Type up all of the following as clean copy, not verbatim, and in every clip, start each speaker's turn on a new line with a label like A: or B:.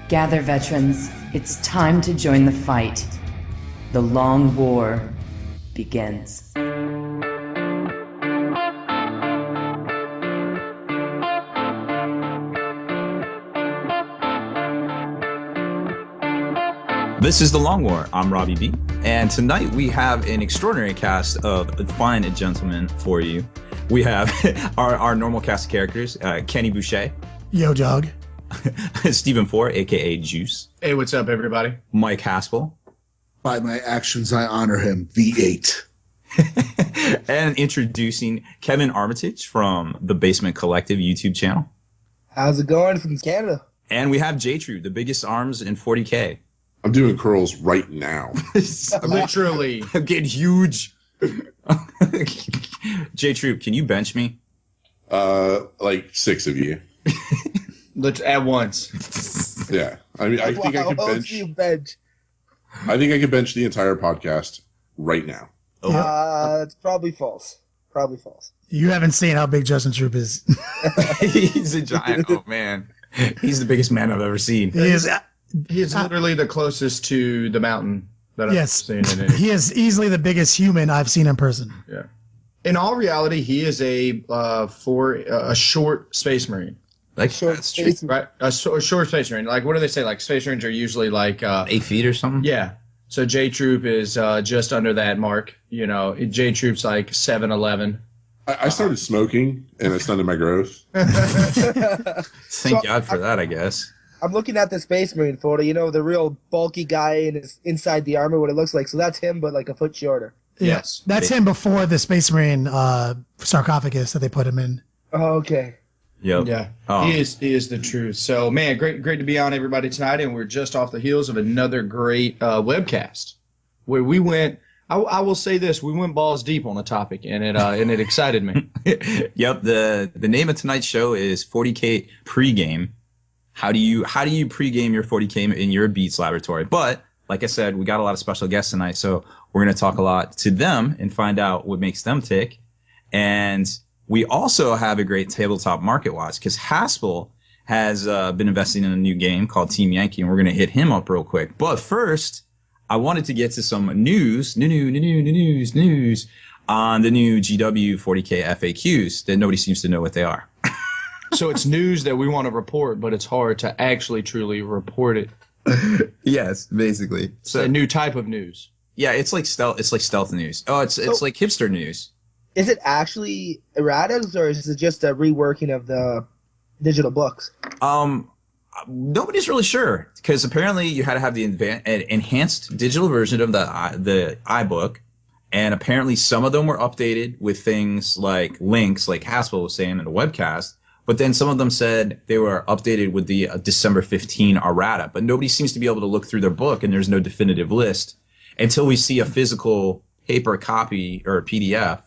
A: Gather, veterans. It's time to join the fight. The long war begins.
B: This is The Long War. I'm Robbie B. And tonight we have an extraordinary cast of fine gentlemen for you. We have our normal cast of characters, Kenny Boucher.
C: Yo, dog.
B: Stephen Four, a.k.a. Juice.
D: Hey, what's up, everybody?
B: Mike Haspel.
E: By my actions, I honor him. V8.
B: And introducing Kevin Armitage from the Basement Collective YouTube channel.
F: How's it going from Canada?
B: And we have J-True, the biggest arms in 40k.
G: I'm doing curls right now.
D: Literally.
B: I'm getting huge. J-True, can you bench me?
G: Like 6 of you.
D: Let's at once.
G: Yeah. I mean, I think I could bench. I think I could bench the entire podcast right now.
F: It's probably false. Probably false.
C: You haven't seen how big Justin Troop is.
B: He's a giant. Oh, man. He's the biggest man I've ever seen.
C: He is.
D: He is literally the closest to the mountain that I've seen in it.
C: He is easily the biggest human I've seen in person.
D: Yeah. In all reality, he is a short space marine.
B: Like
F: Short
B: that's true.
F: space.
D: Right? A short space marine. Like, what do they say? Like, space marines are usually like
B: 8 feet or something?
D: Yeah. So J Troop is just under that mark. You know, J Troop's like 7'11".
G: I started smoking, and it stunted my growth.
B: Thank God for that, I guess.
F: I'm looking at the Space Marine photo. You know, the real bulky guy inside the armor, what it looks like. So that's him, but like a foot shorter.
D: Yes.
C: That's him before the Space Marine sarcophagus that they put him in.
F: Oh, okay.
B: Yep.
D: Yeah,
B: Oh.
D: he is the truth. So, man, great to be on, everybody, tonight, and we're just off the heels of another great webcast where we went. I will say this: we went balls deep on the topic, and it excited me.
B: Yep. The name of tonight's show is 40k PreGame. How do you pregame your 40k in your Beats laboratory? But like I said, we got a lot of special guests tonight, so we're going to talk a lot to them and find out what makes them tick. And we also have a great tabletop market watch because Haspel has been investing in a new game called Team Yankee, and we're going to hit him up real quick. But first, I wanted to get to some news on the new GW 40k FAQs that nobody seems to know what they are.
D: So it's news that we want to report, but it's hard to actually truly report it.
B: Yes, basically.
D: It's a new type of news.
B: Yeah, it's like stealth. It's like stealth news. Oh, it's like hipster news.
F: Is it actually erratics, or is it just a reworking of the digital books?
B: Nobody's really sure because apparently you had to have the enhanced digital version of the iBook, and apparently some of them were updated with things like links, like Haspel was saying in the webcast. But then some of them said they were updated with the December 15 errata. But nobody seems to be able to look through their book, and there's no definitive list until we see a physical paper copy or a PDF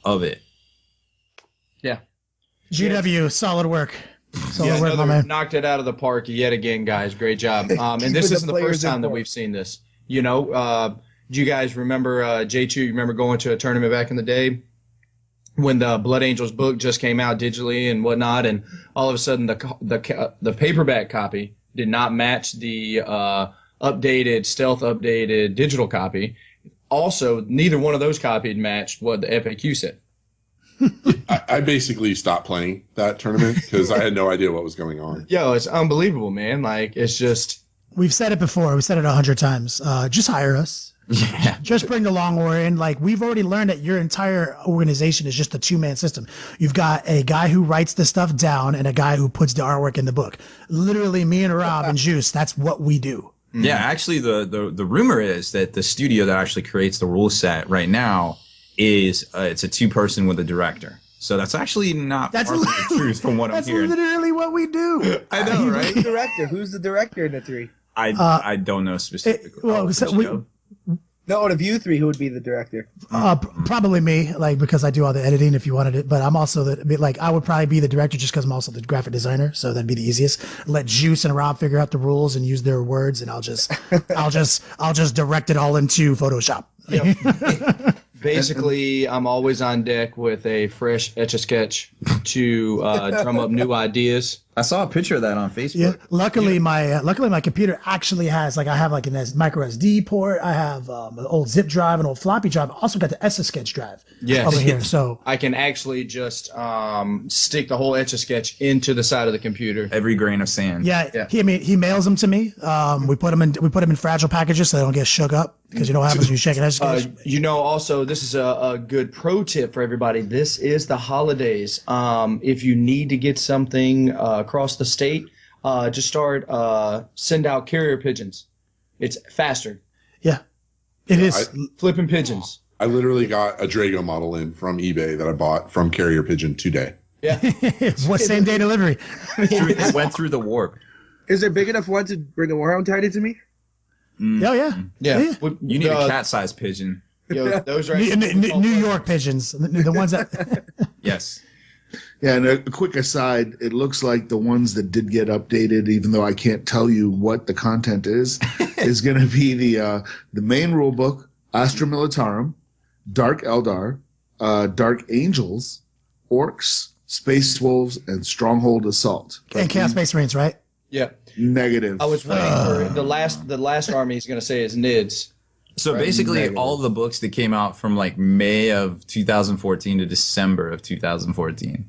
B: of it.
D: Yeah.
C: GW, solid work. Solid work, my man.
D: Knocked it out of the park yet again, guys. Great job. And this isn't the first time that we've seen this. You know, do you guys remember J2? You remember going to a tournament back in the day when the Blood Angels book just came out digitally and whatnot, and all of a sudden the paperback copy did not match the stealth updated digital copy. Also, neither one of those copies matched what the FAQ said.
G: I basically stopped playing that tournament because I had no idea what was going on.
D: Yo, it's unbelievable, man. Like, it's just...
C: We've said it before. We've said it 100 times. Just hire us.
B: Yeah.
C: Just bring the Long War in. Like, we've already learned that your entire organization is just a two-man system. You've got a guy who writes the stuff down and a guy who puts the artwork in the book. Literally, me and Rob and Juice, that's what we do.
B: Yeah, actually, the rumor is that the studio that actually creates the rule set right now is it's a 2-person with a director. So that's actually not part of the truth from what I'm hearing.
C: That's literally what we do.
B: I know, right?
F: Who's the director in the three?
B: I don't know specifically.
F: No, of you three, who would be the director?
C: Probably me, like, because I do all the editing if you wanted it. But I'm also I would probably be the director just because I'm also the graphic designer. So that'd be the easiest. Let Juice and Rob figure out the rules and use their words, and I'll just direct it all into Photoshop.
D: Yep. Basically, I'm always on deck with a fresh Etch-a-Sketch to drum up new ideas
B: I saw a picture of that on Facebook.
C: Yeah. Luckily, my computer actually has I have like a micro SD port. I have an old zip drive, an old floppy drive. I also got the Etch-a-Sketch drive over here. So
D: I can actually just stick the whole Etch-a-Sketch into the side of the computer.
B: Every grain of sand.
C: Yeah. He mails them to me. We put them in fragile packages so they don't get shook up, because you know what happens when you shake an Etch-a-Sketch.
D: Also, this is a good pro tip for everybody. This is the holidays. If you need to get something across the state, just send out carrier pigeons. It's faster.
C: Yeah, it is.
D: Flipping pigeons.
G: I literally got a Drago model in from eBay that I bought from Carrier Pigeon today.
D: Yeah.
C: What same day delivery?
B: It went through the warp.
F: Is there big enough one to bring a Warhammer Tidy to me?
C: Oh yeah.
B: You need a cat-sized pigeon.
D: Those are
C: New York pigeons, the ones that.
B: Yes.
E: Yeah, and a quick aside, it looks like the ones that did get updated, even though I can't tell you what the content is going to be the main rule book, Astra Militarum, Dark Eldar, Dark Angels, Orcs, Space Wolves, and Stronghold Assault.
C: And Chaos Space Marines, right?
D: Yeah.
E: Negative.
D: I was waiting for the last army he's going to say is NIDS.
B: So basically, all the books that came out from like May of 2014 to December of 2014,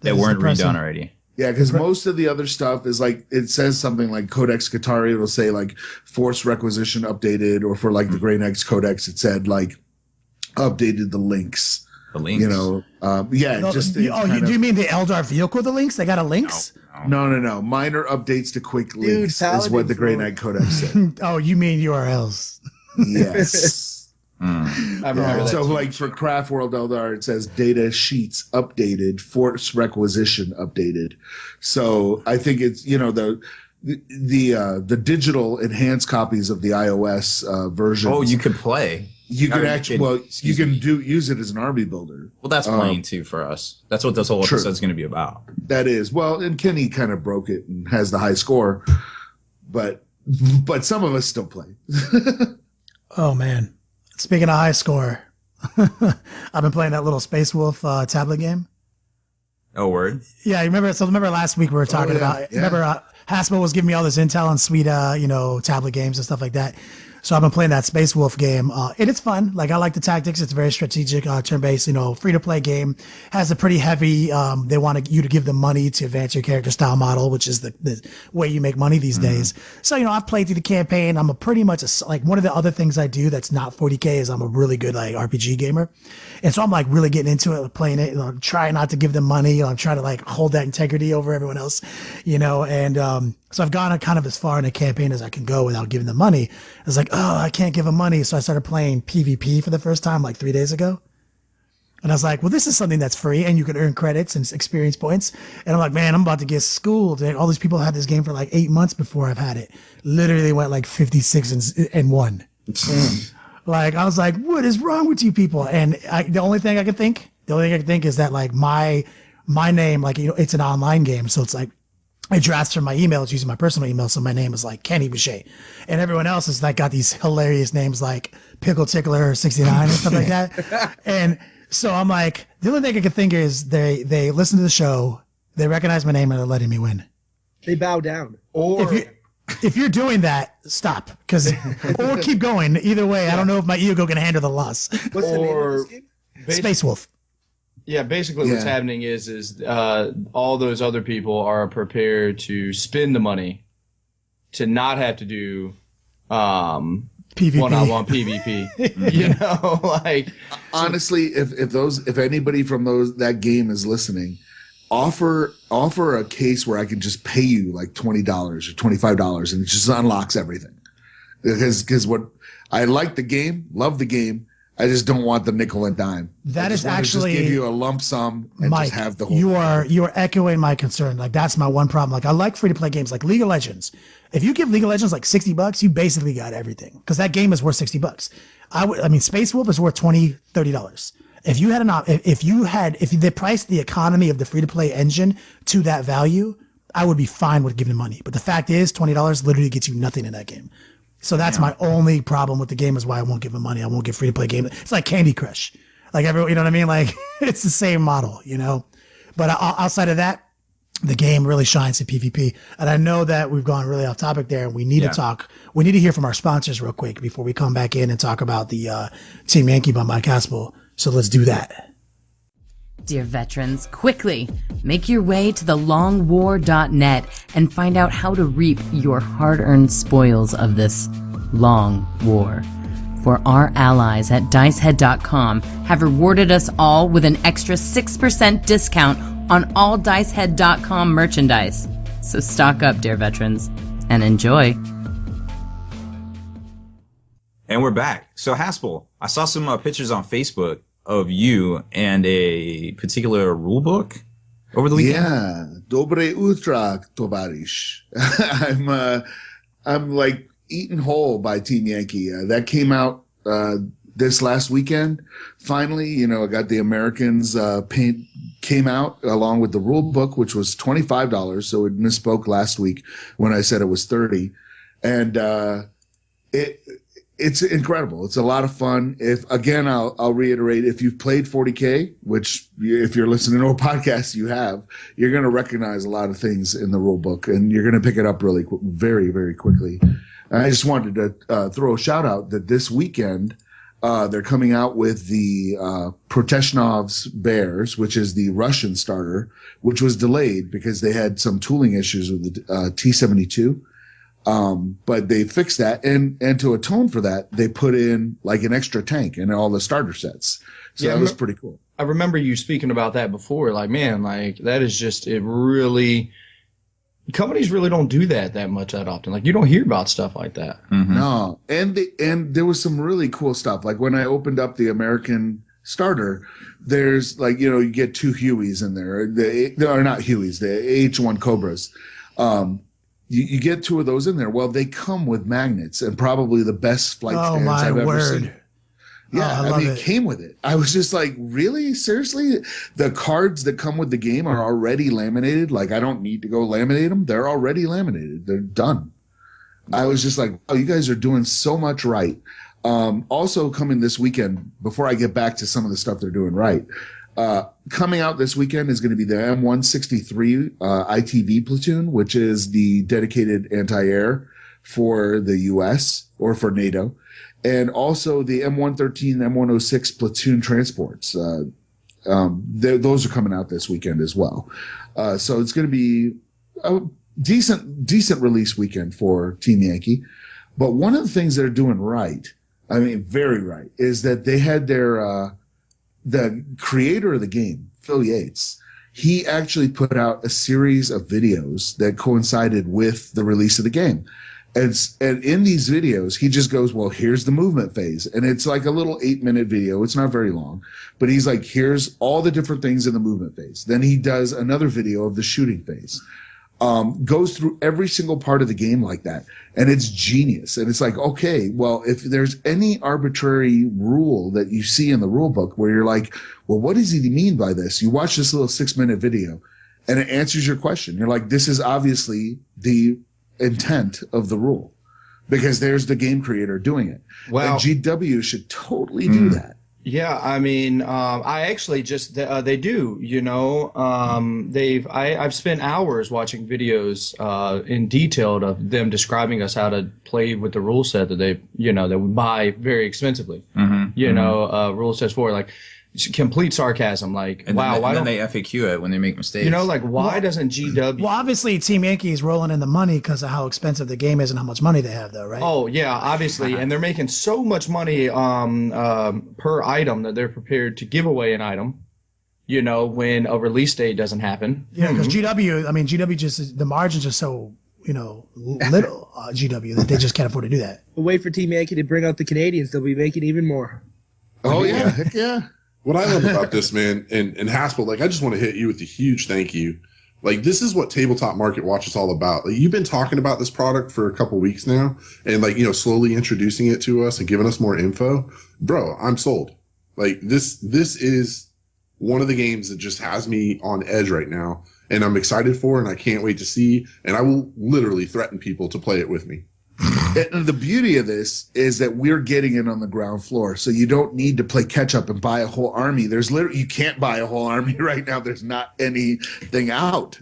B: they weren't redone already.
E: Yeah, because most of the other stuff is like, it says something like Codex Qatari, it'll say like Force Requisition updated, or for like the Grey Knights Codex, it said like updated the links.
B: The links?
E: You know,
C: Do you mean the Eldar vehicle, the links? They got a links?
E: No. Minor updates to quick links is what the Grey Knight Codex said.
C: Oh, you mean URLs?
E: Yes.
D: I remember that
E: so like for Craft World Eldar, it says data sheets updated, Force Requisition updated. So I think it's, the digital enhanced copies of the iOS version.
B: Oh, you could play.
E: You can actually, you can use it as an army builder.
B: Well, that's playing too for us. That's what this whole episode is going to be about.
E: That is. Well, and Kenny kind of broke it and has the high score, but some of us still play.
C: Oh man! Speaking of high score, I've been playing that little Space Wolf tablet game.
B: Oh, word.
C: Yeah, remember last week we were talking about. Yeah. Remember, Hasbro was giving me all this intel on sweet, tablet games and stuff like that. So I've been playing that Space Wolf game, and it's fun. Like, I like the tactics. It's a very strategic, turn-based, free-to-play game. Has a pretty heavy. They want you to give them money to advance your character style model, which is the way you make money these days. So I've played through the campaign. I'm pretty much one of the other things I do that's not 40k is I'm a really good RPG gamer, and so I'm like really getting into it, playing it. Trying not to give them money. I'm trying to like hold that integrity over everyone else, and. So I've gone kind of as far in a campaign as I can go without giving them money. I was like, oh, I can't give them money. So I started playing PvP for the first time like 3 days ago. And I was like, well, this is something that's free and you can earn credits and experience points. And I'm like, man, I'm about to get schooled. And all these people had this game for like 8 months before I've had it. Literally went like 56 and 1. Like, I was like, what is wrong with you people? And the only thing I could think is that like my name, like, it's an online game. So it's like, I transfer my emails using my personal email, so my name is like Kenny Boucher, and everyone else is like got these hilarious names like Pickle Tickler 69 and stuff like that. And so I'm like, the only thing I can think is they listen to the show, they recognize my name, and they're letting me win.
F: They bow down.
D: Or
C: if you're doing that, stop, or keep going. Either way, I don't know if my ego can handle the loss.
F: What's the name of this game?
C: Space Wolf.
D: Yeah, basically what's happening is all those other people are prepared to spend the money to not have to do
C: PvP.
D: one-on-one PvP.
E: Honestly, if anybody from that game is listening, offer a case where I can just pay you like $20 or $25 and it just unlocks everything. Because what I like the game, love the game. I just don't want the nickel and dime.
C: That is actually
E: just give you a lump sum and
C: Mike,
E: just have the whole.
C: You are echoing my concern. Like, that's my one problem. Like, I like free to play games like League of Legends. If you give League of Legends like $60, you basically got everything because that game is worth $60. Space Wolf is worth $20-$30. If they priced the economy of the free to play engine to that value, I would be fine with giving money. But the fact is, $20 literally gets you nothing in that game. So that's my only problem with the game is why I won't give them money. I won't give free to play games. It's like Candy Crush. Like everyone, you know what I mean? Like it's the same model, But outside of that, the game really shines in PvP. And I know that we've gone really off topic there, and we need to hear from our sponsors real quick before we come back in and talk about the Team Yankee by Mike Haspel. So let's do that.
A: Dear veterans, quickly make your way to thelongwar.net and find out how to reap your hard-earned spoils of this long war. For our allies at dicehead.com have rewarded us all with an extra 6% discount on all dicehead.com merchandise. So stock up, dear veterans, and enjoy.
B: And we're back. So Haspel, I saw some pictures on Facebook of you and a particular rule book over the weekend.
E: Yeah, Dobre Utra, Tovarish. I'm like eaten whole by Team Yankee. That came out this last weekend. Finally, I got the Americans paint came out along with the rule book, which was $25. So it misspoke last week when I said it was $30, and it's incredible. It's a lot of fun. I'll reiterate, if you've played 40K, which if you're listening to a podcast, you're going to recognize a lot of things in the rule book, and you're going to pick it up very, very quickly. And I just wanted to throw a shout out that this weekend they're coming out with the Proteshnov's Bears, which is the Russian starter, which was delayed because they had some tooling issues with the T-72. But they fixed that, and to atone for that, they put in like an extra tank in all the starter sets. So that was pretty cool.
D: I remember you speaking about that before. Like, man, like that is just it. Really, companies really don't do that much that often. Like, you don't hear about stuff like that.
B: Mm-hmm.
E: No, and there was some really cool stuff. Like when I opened up the American starter, there's like you get two Hueys in there. They are not Hueys, the H1 Cobras. You get two of those in there. Well, they come with magnets and probably the best flight stands I've ever seen. Yeah, I mean, it came with it. I was just like, really? Seriously? The cards that come with the game are already laminated? Like, I don't need to go laminate them? They're already laminated. They're done. I was just like, oh, you guys are doing so much right. Also coming this weekend, before I get back to some of the stuff they're doing right, coming out this weekend is going to be the M163 ITV platoon, which is the dedicated anti-air for the U.S. or for NATO, and also the M113, M106 platoon transports. Those are coming out this weekend as well. So it's going to be a decent release weekend for Team Yankee. But one of the things they're doing right, I mean, very right, is that they had their the creator of the game, Phil Yates, he actually put out a series of videos that coincided with the release of the game. And in these videos, he just goes, well, here's the movement phase. And it's like a little 8-minute video. It's not very long. But he's like, here's all the different things in the movement phase. Then he does another video of the shooting phase. Goes through every single part of the game like that. And it's genius. And it's like, okay, well, if there's any arbitrary rule that you see in the rule book where you're like, well, what does he mean by this? You watch this little 6-minute video and it answers your question. You're like, this is obviously the intent of the rule because there's the game creator doing it. Well, and GW should totally do that.
D: Yeah, I mean, I actually just they do. I've spent hours watching videos in detail of them describing us how to play with the rule set that that we buy very expensively. Rule sets for like complete sarcasm. Like,
B: and
D: wow,
B: why don't they FAQ it when they make mistakes?
D: Why doesn't GW?
C: Well, obviously, Team Yankee is rolling in the money because of how expensive the game is and how much money they have, though, right?
D: Oh yeah, obviously, and they're making so much money per item that they're prepared to give away an item. When a release date doesn't happen.
C: Yeah, because GW just the margins are so little GW that they just can't afford to do that.
F: We'll wait for Team Yankee to bring out the Canadians; they'll be making even more.
E: Oh yeah, heck yeah.
G: What I love about this, man, and Haspel, like, I just want to hit you with a huge thank you. Like, this is what Tabletop Market Watch is all about. Like, you've been talking about this product for a couple weeks now and, like, slowly introducing it to us and giving us more info. Bro, I'm sold. Like, this is one of the games that just has me on edge right now, and I'm excited for, and I can't wait to see, and I will literally threaten people to play it with me.
E: And the beauty of this is that we're getting it on the ground floor, so you don't need to play catch up and buy a whole army. There's literally, you can't buy a whole army right now. There's not anything out,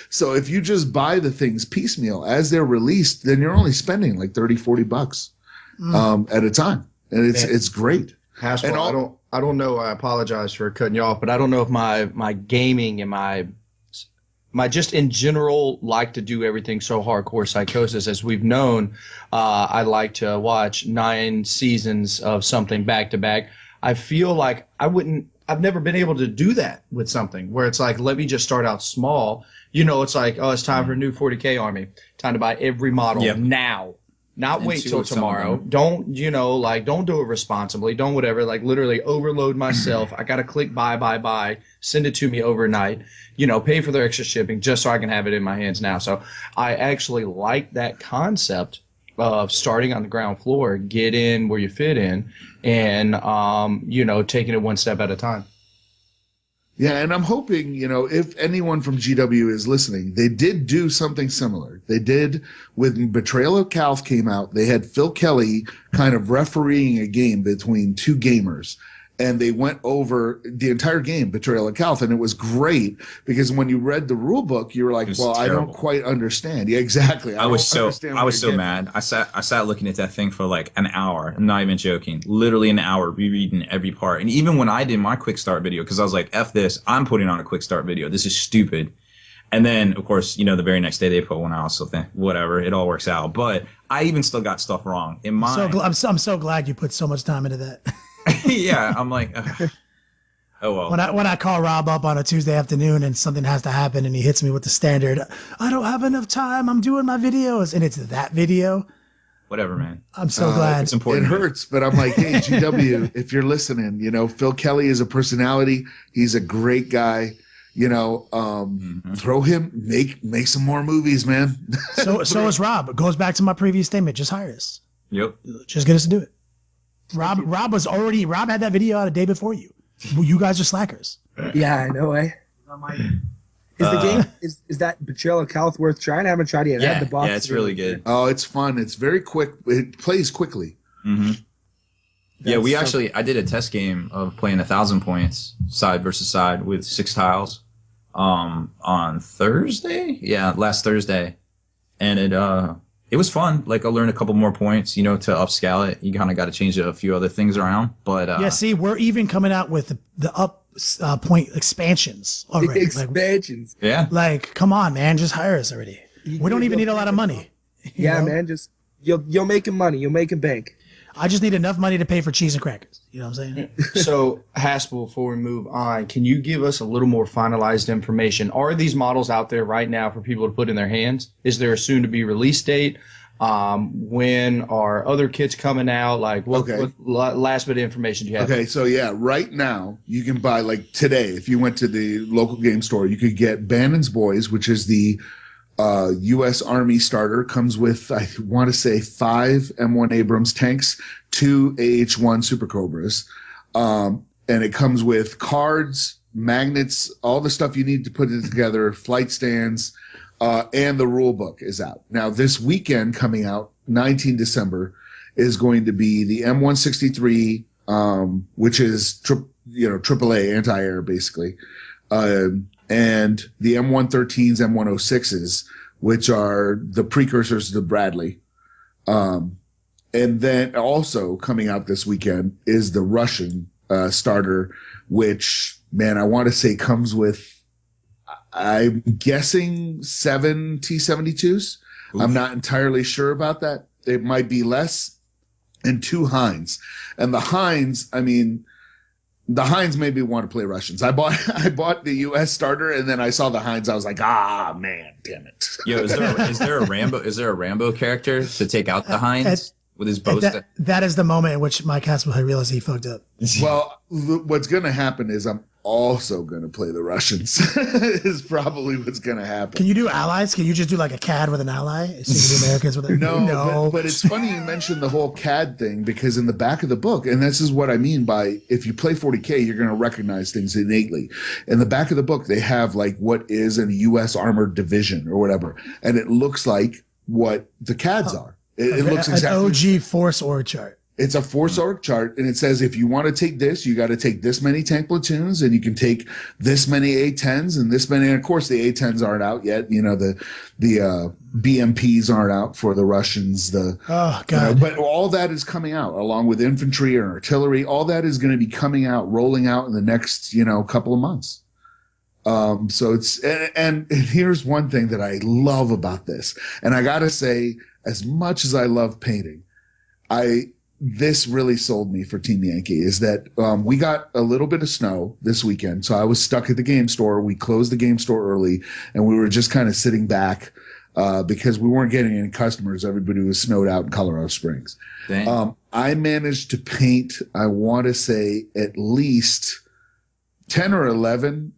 E: So if you just buy the things piecemeal as they're released, then you're only spending like $30-$40 at a time, and it's great.
D: Haspel, I don't know. I apologize for cutting you off, but I don't know if my gaming and my just in general like to do everything so hardcore psychosis. As we've known, I like to watch 9 seasons of something back to back. I feel like I've never been able to do that with something where it's like, let me just start out small. It's like, oh, it's time for a new 40K army. Time to buy every model now. Not wait till tomorrow. Don't don't do it responsibly. Don't whatever. Like literally overload myself. I got to click buy. Send it to me overnight. Pay for the extra shipping just so I can have it in my hands now. So I actually like that concept of starting on the ground floor, get in where you fit in, and taking it one step at a time.
E: Yeah, and I'm hoping, if anyone from GW is listening, they did do something similar. They did when Betrayal of Calth came out. They had Phil Kelly kind of refereeing a game between 2 gamers, and they went over the entire game, Betrayal of Calth, and it was great because when you read the rule book, you were like, well, terrible. I don't quite understand. Yeah, exactly.
B: I was so mad. I sat looking at that thing for like an hour. I'm not even joking. Literally an hour rereading every part. And even when I did my quick start video, because I was like, F this, I'm putting on a quick start video. This is stupid. And then, of course, the very next day they put one out. So whatever, it all works out. But I even still got stuff wrong in mine.
C: I'm so glad you put so much time into that.
B: Yeah, I'm like, oh well.
C: When I call Rob up on a Tuesday afternoon and something has to happen and he hits me with the standard, I don't have enough time, I'm doing my videos, and it's that video.
B: Whatever, man.
C: I'm so glad.
B: It's important.
E: It hurts, but I'm like, hey, GW, if you're listening, Phil Kelly is a personality. He's a great guy. Throw him, make some more movies, man.
C: So is Rob. It goes back to my previous statement. Just hire us.
B: Yep.
C: Just get us to do it. Rob had that video out a day before you. Well, you guys are slackers.
F: Yeah, I know, eh? Is the game is that Betrayal of Calth worth trying? I haven't tried it yet. I have the box.
B: Yeah, it's really good.
E: Oh, it's fun. It's very quick. It plays quickly.
B: Mm-hmm. Yeah, I did a test game of playing 1,000 points side versus side with 6 tiles on Thursday. Yeah, last Thursday, and it was fun. Like I learned a couple more points, to upscale it. You kind of got to change a few other things around. But
C: see, we're even coming out with the up point expansions already.
F: Expansions.
B: Yeah.
C: Like, come on, man, just hire us already. We don't even need a lot of money.
F: Yeah, man, just you're making money. You're making bank.
C: I just need enough money to pay for cheese and crackers. You know what I'm saying?
D: So, Haspel, before we move on, can you give us a little more finalized information? Are these models out there right now for people to put in their hands? Is there a soon-to-be release date? When are other kits coming out? Like, what last bit of information do you have?
E: Okay, so yeah, right now you can buy, like today, if you went to the local game store, you could get Bannon's Boys, which is the U.S. Army starter. Comes with, I want to say, 5 M1 Abrams tanks, 2 AH-1 Super Cobras, and it comes with cards, magnets, all the stuff you need to put it together, flight stands, and the rule book is out. Now, this weekend coming out, 19 December, is going to be the M163, which is AAA anti-air basically, and the M113s, M106s, which are the precursors to the Bradley. And then also coming out this weekend is the Russian starter, which, man, I want to say comes with, I'm guessing 7 T-72s. Oof. I'm not entirely sure about that. It might be less. And 2 Hinds. And the Hinds, the Hinds made me want to play Russians. I bought the U.S. starter, and then I saw the Hinds. I was like, man, damn it.
B: Yo, is there a Rambo character to take out the Hinds with his bow?
C: That is the moment in which Mike Haspel had realized he fucked up.
E: Well, what's going to happen is I'm also going to play the Russians. Is probably what's going to happen.
C: Can you do allies? Can you just do like a CAD with an ally? See the Americans with it?
E: No. But it's funny you mentioned the whole CAD thing, because in the back of the book, and this is what I mean by, if you play 40K, you're going to recognize things innately. In the back of the book, they have like what is a U.S. armored division or whatever, and it looks like what the CADs are. It looks exactly
C: an OG Force org chart.
E: It's a Force org chart, and it says if you want to take this, you got to take this many tank platoons, and you can take this many A-10s and this many. And of course, the A-10s aren't out yet. You know, the BMPs aren't out for the Russians.
C: Oh God!
E: But all that is coming out, along with infantry and artillery. All that is going to be coming out, rolling out in the next couple of months. So it's and here's one thing that I love about this, and I got to say, as much as I love painting, this really sold me for Team Yankee is that we got a little bit of snow this weekend. So I was stuck at the game store. We closed the game store early, and we were just kind of sitting back because we weren't getting any customers. Everybody was snowed out in Colorado Springs. I managed to paint, I want to say, at least 10 or 11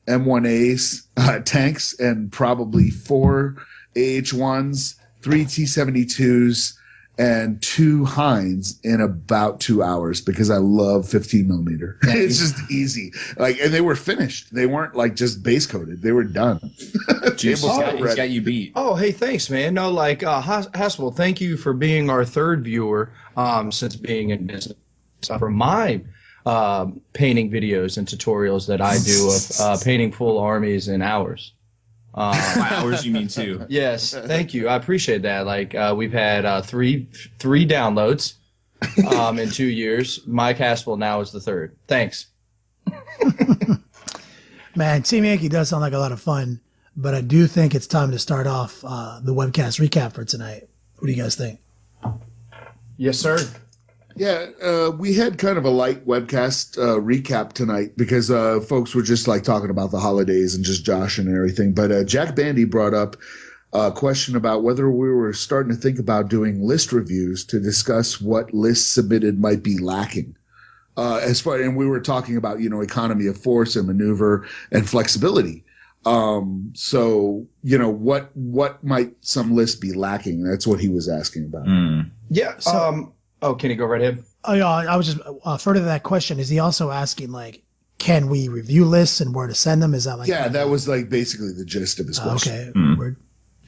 E: M1As tanks and probably 4 AH1s, 3 T-72s, and 2 Hinds in about 2 hours because I love 15 millimeter. It's just easy. And they were finished. They weren't just base coated. They were done.
B: He's got you beat.
D: Oh, hey, thanks, man. No, Haspel, thank you for being our third viewer since being in business. For my painting videos and tutorials that I do of painting full armies in hours.
B: By hours you mean too.
D: Yes, thank you. I appreciate that. We've had three downloads in 2 years. Mike Haspel now is the third. Thanks.
C: Man, Team Yankee does sound like a lot of fun, but I do think it's time to start off the webcast recap for tonight. What do you guys think?
D: Yes, sir.
E: Yeah, we had kind of a light webcast recap tonight because folks were just talking about the holidays and just joshing and everything. But Jack Bandy brought up a question about whether we were starting to think about doing list reviews to discuss what lists submitted might be lacking. And we were talking about economy of force and maneuver and flexibility. So what might some lists be lacking? That's what he was asking about.
D: Yeah. Can you go right ahead?
C: Oh, yeah, I was just further to that question. Is he also asking can we review lists and where to send them? Is that
E: Yeah, that was basically the gist of his question.
C: Okay.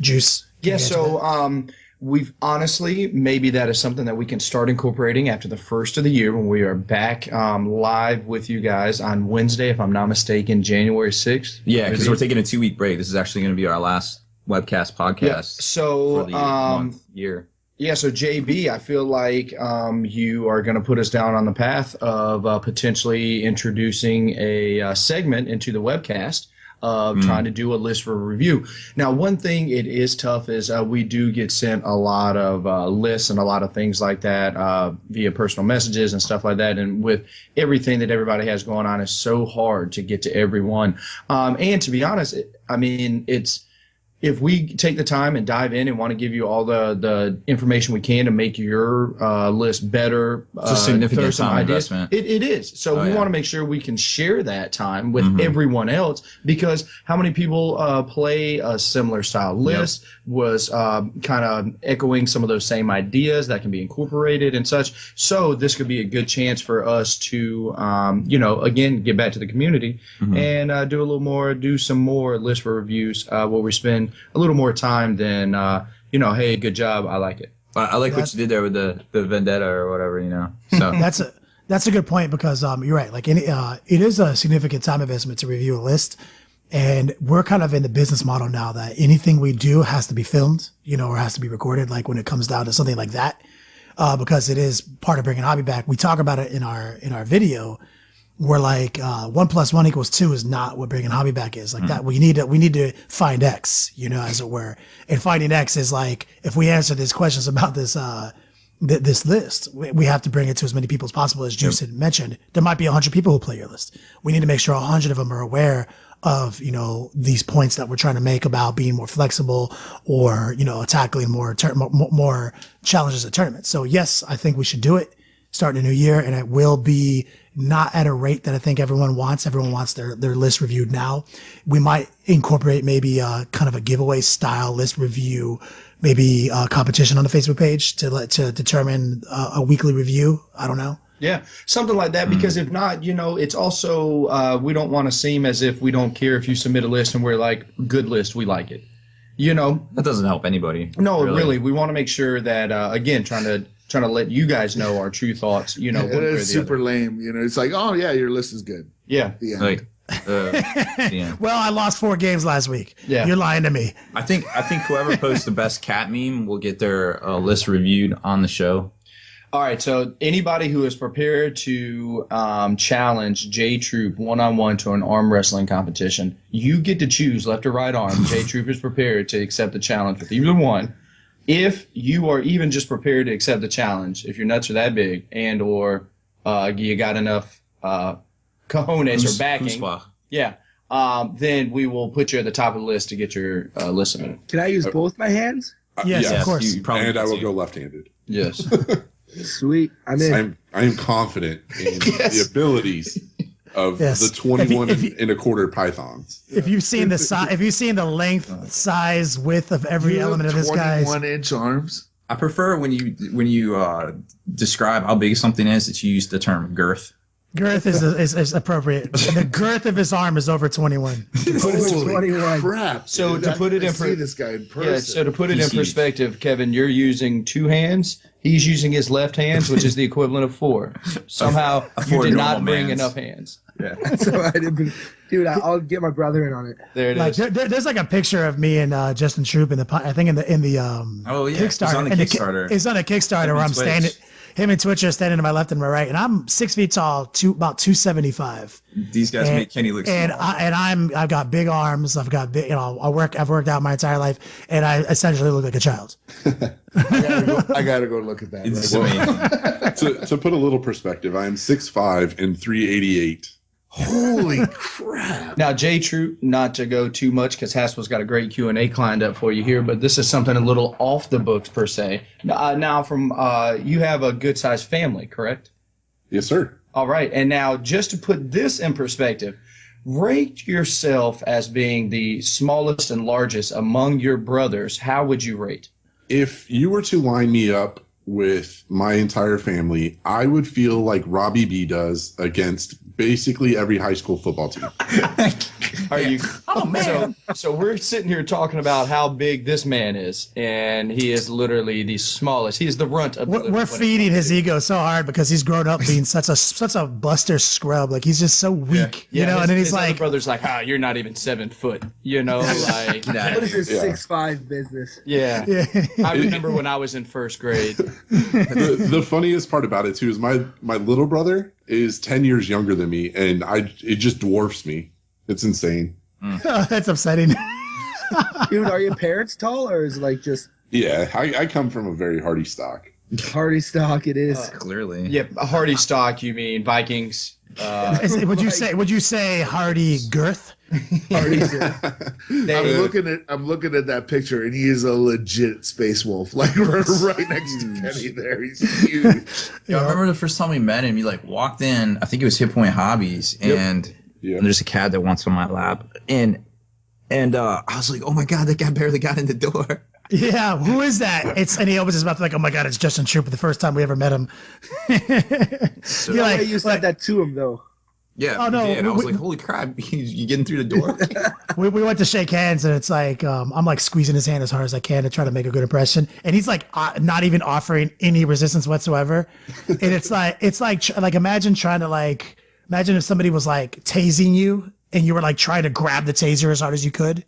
C: Juice.
D: Yeah. So we've honestly, maybe that is something that we can start incorporating after the first of the year when we are back live with you guys on Wednesday, if I'm not mistaken, January 6th.
B: Yeah, because we're taking a 2-week break. This is actually going to be our last webcast podcast.
D: Yeah. So
B: for the year.
D: Yeah, so JB, I feel like you are going to put us down on the path of potentially introducing a segment into the webcast of trying to do a list for review. Now, one thing it is tough is we do get sent a lot of lists and a lot of things like that via personal messages and stuff like that. And with everything that everybody has going on, it's so hard to get to everyone. And to be honest, if we take the time and dive in and want to give you all the information we can to make your list better,
B: it's a significant time investment.
D: It is. So we want to make sure we can share that time with everyone else, because how many people play a similar style list was kind of echoing some of those same ideas that can be incorporated and such. So this could be a good chance for us to, again, get back to the community and do some more list for reviews where we spend a little more time than hey, good job, I like it.
B: I like what you did there with the vendetta or whatever, So
C: that's a good point, because you're right. It is a significant time investment to review a list, and we're kind of in the business model now that anything we do has to be filmed, or has to be recorded. When it comes down to something like that, because it is part of bringing hobby back. We talk about it in our video. Where 1 + 1 = 2 is not what bringing hobby back is. That we need to find X, as it were. And finding X is if we answer these questions about this this list, we have to bring it to as many people as possible. As Juice had mentioned, there might be 100 people who play your list. We need to make sure 100 of them are aware of these points that we're trying to make about being more flexible, or tackling more challenges at tournaments. So yes, I think we should do it. Starting a new year, and it will be not at a rate that I think everyone wants. Everyone wants their list reviewed now. We might incorporate maybe kind of a giveaway style list review, maybe a competition on the Facebook page to determine a weekly review. I don't know.
D: Yeah, something like that, because if not, it's also we don't want to seem as if we don't care if you submit a list and we're like, good list, we like it. you know,
B: That doesn't help anybody.
D: no, really, we want to make sure that again, trying to let you guys know our true thoughts. You know,
E: It
D: one way or
E: is
D: the
E: super
D: other.
E: lame. You know, it's like, oh yeah, your list is good.
D: Yeah,
E: The end.
B: Like, yeah.
C: Well, I lost 4 games last week.
D: Yeah.
C: You're lying to me.
B: I think whoever posts the best cat meme will get their list reviewed on the show.
D: All right, so anybody who is prepared to challenge J Troop one-on-one to an arm wrestling competition, you get to choose left or right arm. J Troop is prepared to accept the challenge with either one. If you are even just prepared to accept the challenge, if your nuts are that big and or you got enough cojones or backing,
B: Chutzpah.
D: yeah, then we will put you at the top of the list to get your list submitted.
F: Can I use both my hands?
C: Yes, of course.
B: You probably
G: And I
B: can
G: will
B: too.
G: go left-handed.
D: Yes.
F: Sweet. I'm in.
G: I am confident in the abilities of
C: Yes.
G: the 21
C: If you-
G: and a quarter pythons.
C: If you've seen the if you've seen the length, size, width of every
E: You
C: element of
E: have
C: this guy's
E: 21-inch arms.
B: I prefer when you describe how big something is that you use the term girth.
C: girth is appropriate. And the girth of his arm is over 21.
E: Holy
F: 21.
E: crap!
D: So
E: dude.
D: to put it
E: I
D: in
E: see this guy in person.
D: Yeah, so to put it in
B: He's huge.
D: perspective, Kevin, you're using 2 hands. He's using his left hands, which is the equivalent of 4. Somehow you
B: For
D: did
B: normal
D: not bring
B: mans.
D: enough hands.
F: So I didn't, dude. I'll get my brother in on it.
D: There it
C: Like
D: is.
C: there's like a picture of me and Justin Troop in the I think in the
B: Oh, yeah, it's
C: Kickstarter.
B: on the
C: And
B: Kickstarter.
C: It's on a Kickstarter
B: Him
C: where
B: and
C: I'm
B: Twitch.
C: standing. Him and Twitch are standing to my left and my right, and I'm 6 feet tall, about 275.
B: These guys make Kenny look
C: And
B: small.
C: I've got big arms. I've got big, I've worked out my entire life, and I essentially look like a child.
E: I gotta go look at that.
B: It's
E: right
B: amazing.
G: To put a little perspective, I am 6'5" and 388.
E: Holy crap!
D: Now, J Troop, not to go too much because Haspel's got a great Q&A lined up for you here, but this is something a little off the books per se. Now, from you have a good-sized family, correct?
G: Yes, sir.
D: All right, and now just to put this in perspective, rate yourself as being the smallest and largest among your brothers. How would you rate?
G: If you were to line me up with my entire family, I would feel like Robbie B does against basically every high school football team.
D: Are you?
B: Oh, man.
D: So we're sitting here talking about how big this man is, and he is literally the smallest. He is the runt of the litter
C: We're
D: when it
C: feeding
D: comes
C: his
D: to-
C: ego so hard because he's grown up being such a buster scrub. Like he's just so weak,
D: Yeah,
C: you know.
D: his,
C: And then he's
D: his other
C: like,
D: brother's like, you're not even 7 foot, you know, like,
B: Get outta
F: What is
B: here.
F: this
G: Yeah.
F: 6'5" business?
D: yeah.
C: yeah.
D: I remember when I was in first grade.
G: The funniest part about it too is my little brother is 10 years younger than me, and it just dwarfs me. It's insane.
C: That's upsetting.
F: Dude, are your parents tall or is it like just
G: Yeah, I come from a very hardy stock.
F: hardy stock? It is.
B: Clearly.
D: Yeah, a hardy stock, you mean Vikings.
C: Would you say hardy girth?
F: Hardy.
E: I'm looking at that picture, and he is a legit space wolf. Like right next to Kenny there. He's huge.
B: Yeah, I remember the first time we met him. He like walked in. I think it was Hit Point Hobbies, and there's a cat that wants on my lap, and I was like, oh my god, that guy barely got in the door.
C: Yeah, who is that? And he opens his mouth like, oh my god, it's Justin Trooper. The first time we ever met him.
B: So,
C: You're like,
F: you said that to him though.
B: yeah,
C: Oh, no,
B: he did. I was
C: we-
B: like, holy crap, you getting through the door?
C: we went to shake hands, and it's like I'm like squeezing his hand as hard as I can to try to make a good impression, and he's like not even offering any resistance whatsoever. And it's like imagine if somebody was like tasing you, and you were like trying to grab the taser as hard as you could.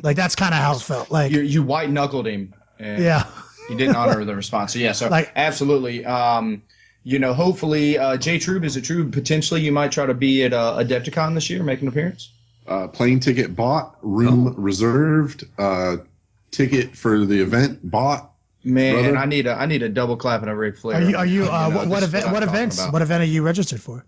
C: Like that's kind of how it felt. Like
D: You white knuckled him. And
C: yeah.
D: You didn't honor the response. So yeah, so
C: Like-
D: absolutely. Hopefully, J Troob is a Troob. Potentially, you might try to be at Adepticon this year, make an appearance.
G: Plane ticket bought, room reserved, ticket for the event bought.
D: Man,
G: Brother?
D: I need a double clap and a Ric Flair.
C: Are you what
D: this is
C: event?
D: I'm
C: What
D: talking
C: events?
D: about.
C: What event are you registered for?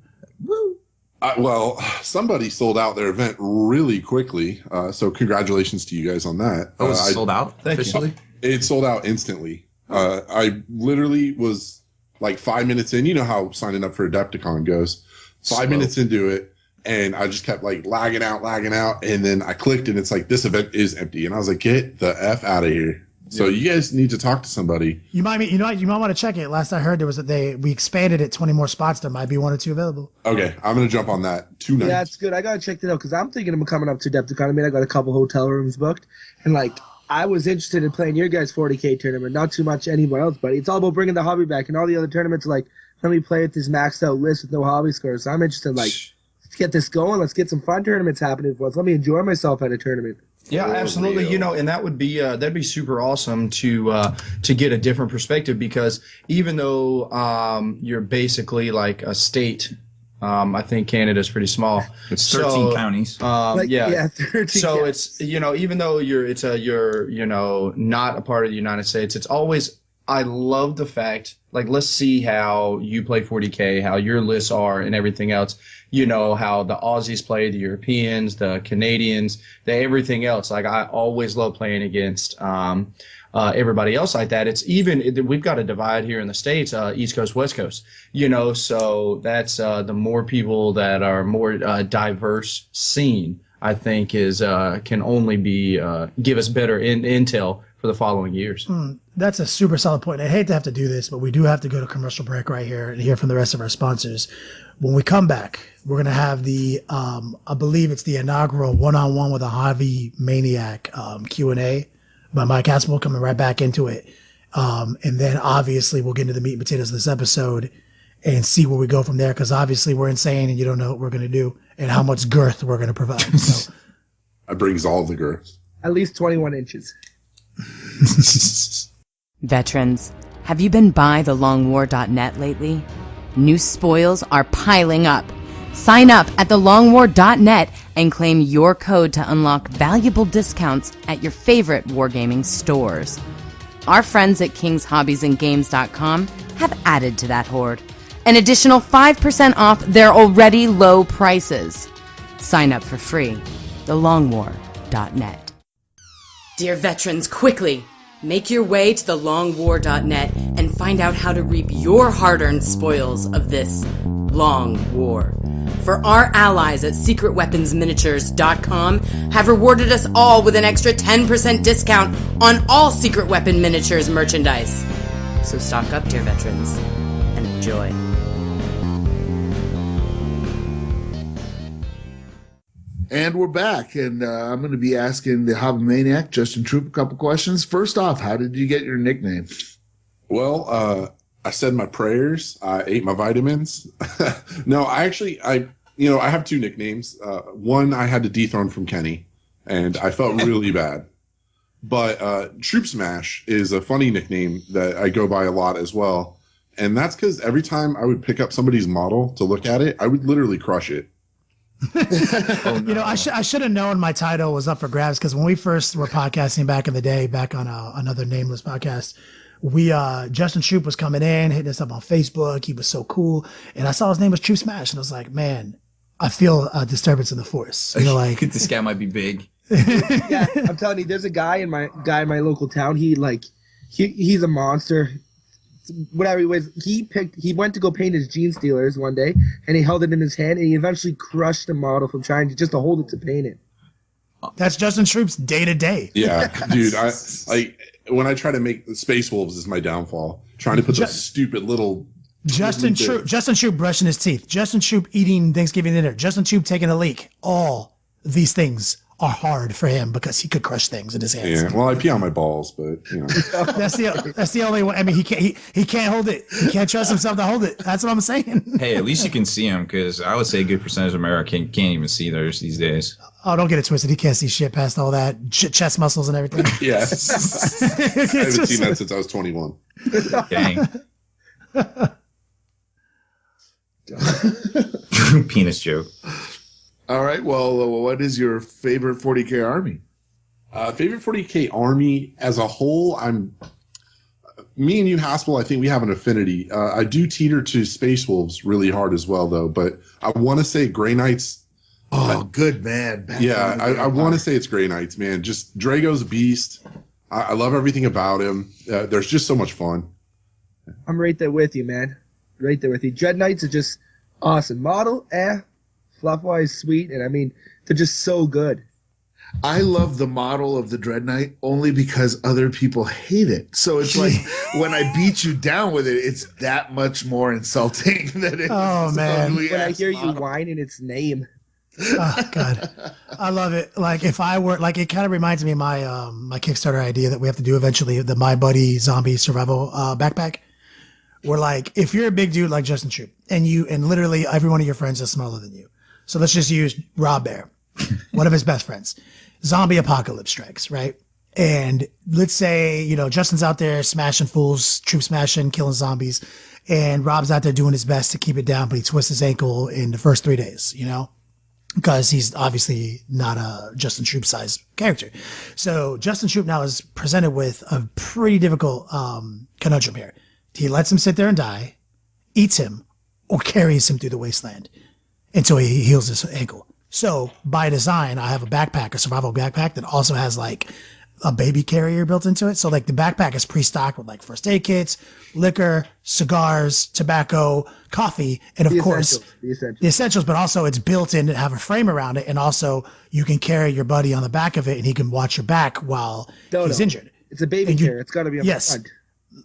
G: Well, somebody sold out their event really quickly, so congratulations to you guys on that.
B: Oh, it's sold out
D: Thank you.
B: officially?
G: It sold out instantly. I literally was like 5 minutes in. You know how signing up for Adepticon goes. 5 minutes into it, and I just kept like lagging out, and then I clicked, and it's like, this event is empty, and I was like, get the F out of here. So you guys need to talk to somebody.
C: You might want to check it. Last I heard, there was we expanded it 20 more spots. There might be 1 or 2 available.
G: Okay, I'm gonna jump on that tonight.
F: Yeah, it's good. I gotta check that out because I'm thinking of coming up to Adepticon. I mean, I got a couple hotel rooms booked, and like I was interested in playing your guys' 40k tournament, not too much anyone else, but it's all about bringing the hobby back. And all the other tournaments are like, let me play with this maxed out list with no hobby scores. So I'm interested, like, let's get this going. Let's get some fun tournaments happening for us. Let me enjoy myself at a tournament.
D: Yeah, absolutely. You know, and that would be that'd be super awesome to get a different perspective, because even though you're basically like a state, I think Canada's pretty small.
B: It's 13 counties.
F: 13
D: So
F: counties.
D: it's, you know, even though you're you know, not a part of the United States, it's always, I love the fact, like, let's see how you play 40K, how your lists are and everything else. You know, how the Aussies play, the Europeans, the Canadians, everything else. Like, I always love playing against everybody else like that. It's even, we've got a divide here in the States, East Coast, West Coast, you know, so that's the more people that are more diverse scene, I think, is can only be give us better intel for the following years.
C: That's a super solid point. I hate to have to do this, but we do have to go to commercial break right here and hear from the rest of our sponsors. When we come back, we're going to have the, I believe it's the inaugural one-on-one with a hobby maniac Q&A by Mike Haspel, coming right back into it. And then obviously we'll get into the meat and potatoes of this episode and see where we go from there, because obviously we're insane and you don't know what we're going to do and how much girth we're going to provide. So.
G: That brings all the girth.
F: At least 21 inches.
A: Veterans, have you been by thelongwar.net lately? New spoils are piling up. Sign up at thelongwar.net and claim your code to unlock valuable discounts at your favorite wargaming stores. Our friends at kingshobbiesandgames.com have added to that horde. An additional 5% off their already low prices. Sign up for free. thelongwar.net. Dear veterans, quickly! Make your way to thelongwar.net and find out how to reap your hard-earned spoils of this long war. For our allies at secretweaponsminiatures.com have rewarded us all with an extra 10% discount on all Secret Weapon Miniatures merchandise. So stock up, dear veterans, and enjoy.
E: And we're back, and I'm going to be asking the Hobby Maniac, Justin Troop, a couple questions. First off, how did you get your nickname?
G: Well, I said my prayers. I ate my vitamins. No, I have two nicknames. One I had to dethrone from Kenny, and I felt really bad. But Troop Smash is a funny nickname that I go by a lot as well. And that's because every time I would pick up somebody's model to look at it, I would literally crush it.
C: Oh, no. You know, I should have known my title was up for grabs, because when we first were podcasting back in the day, back on another nameless podcast, Justin Troop was coming in, hitting us up on Facebook. He was so cool, and I saw his name was Troop Smash, and I was like, man, I feel a disturbance in the force. You know, like
B: this guy might be big.
F: Yeah, I'm telling you, there's a guy in my local town. He's a monster. Whatever he was, he went to go paint his Gene Stealers one day, and he held it in his hand, and he eventually crushed the model from trying to hold it to paint it.
C: That's Justin Troop's day to day.
G: Yeah, dude. When I try to make the Space Wolves is my downfall. Trying to put those stupid little
C: Justin Troop brushing his teeth. Justin Troop eating Thanksgiving dinner. Justin Troop taking a leak. All these things are hard for him because he could crush things in his hands.
G: Yeah, well, I pee on my balls, but you know.
C: That's the only one. I mean, he can't hold it. He can't trust himself to hold it. That's what I'm saying.
B: Hey, at least you can see him, because I would say a good percentage of America can't even see theirs these days.
C: Oh, don't get it twisted. He can't see shit past all that chest muscles and everything.
G: Yes. I haven't seen that since I was 21.
B: Dang. Penis joke.
E: All right. Well, what is your favorite 40K army?
G: Favorite 40K army as a whole, me and you, Haspel, I think we have an affinity. I do teeter to Space Wolves really hard as well, though. But I want to say Grey Knights.
E: Oh, good man.
G: Yeah, I want to say it's Grey Knights, man. Just Drago's a beast. I love everything about him. There's just so much fun.
F: I'm right there with you, man. Right there with you. Dread Knights are just awesome. Model, fluff-wise, sweet, and I mean, they're just so good.
E: I love the model of the Dread Knight only because other people hate it. So it's like when I beat you down with it, it's that much more insulting than it is.
C: Oh, man.
F: When I hear you whine in its name.
C: Oh God, I love it. Like if I were like, it kind of reminds me of my my Kickstarter idea that we have to do eventually, the My Buddy Zombie Survival backpack. Where like if you're a big dude like Justin Troop and literally every one of your friends is smaller than you. So let's just use Rob Bear, one of his best friends. Zombie apocalypse strikes, right? And let's say, Justin's out there smashing fools, troop smashing, killing zombies, and Rob's out there doing his best to keep it down, but he twists his ankle in the first 3 days, because he's obviously not a Justin Troop size character. So Justin Troop now is presented with a pretty difficult conundrum here. He lets him sit there and die, eats him, or carries him through the wasteland until he heals his ankle. So by design, I have a survival backpack that also has like a baby carrier built into it. So like the backpack is pre-stocked with like first aid kits, liquor, cigars, tobacco, coffee, and of course the essentials, but also it's built in to have a frame around it. And also you can carry your buddy on the back of it and he can watch your back while he's injured.
F: It's a baby carrier. It's got to be on the front.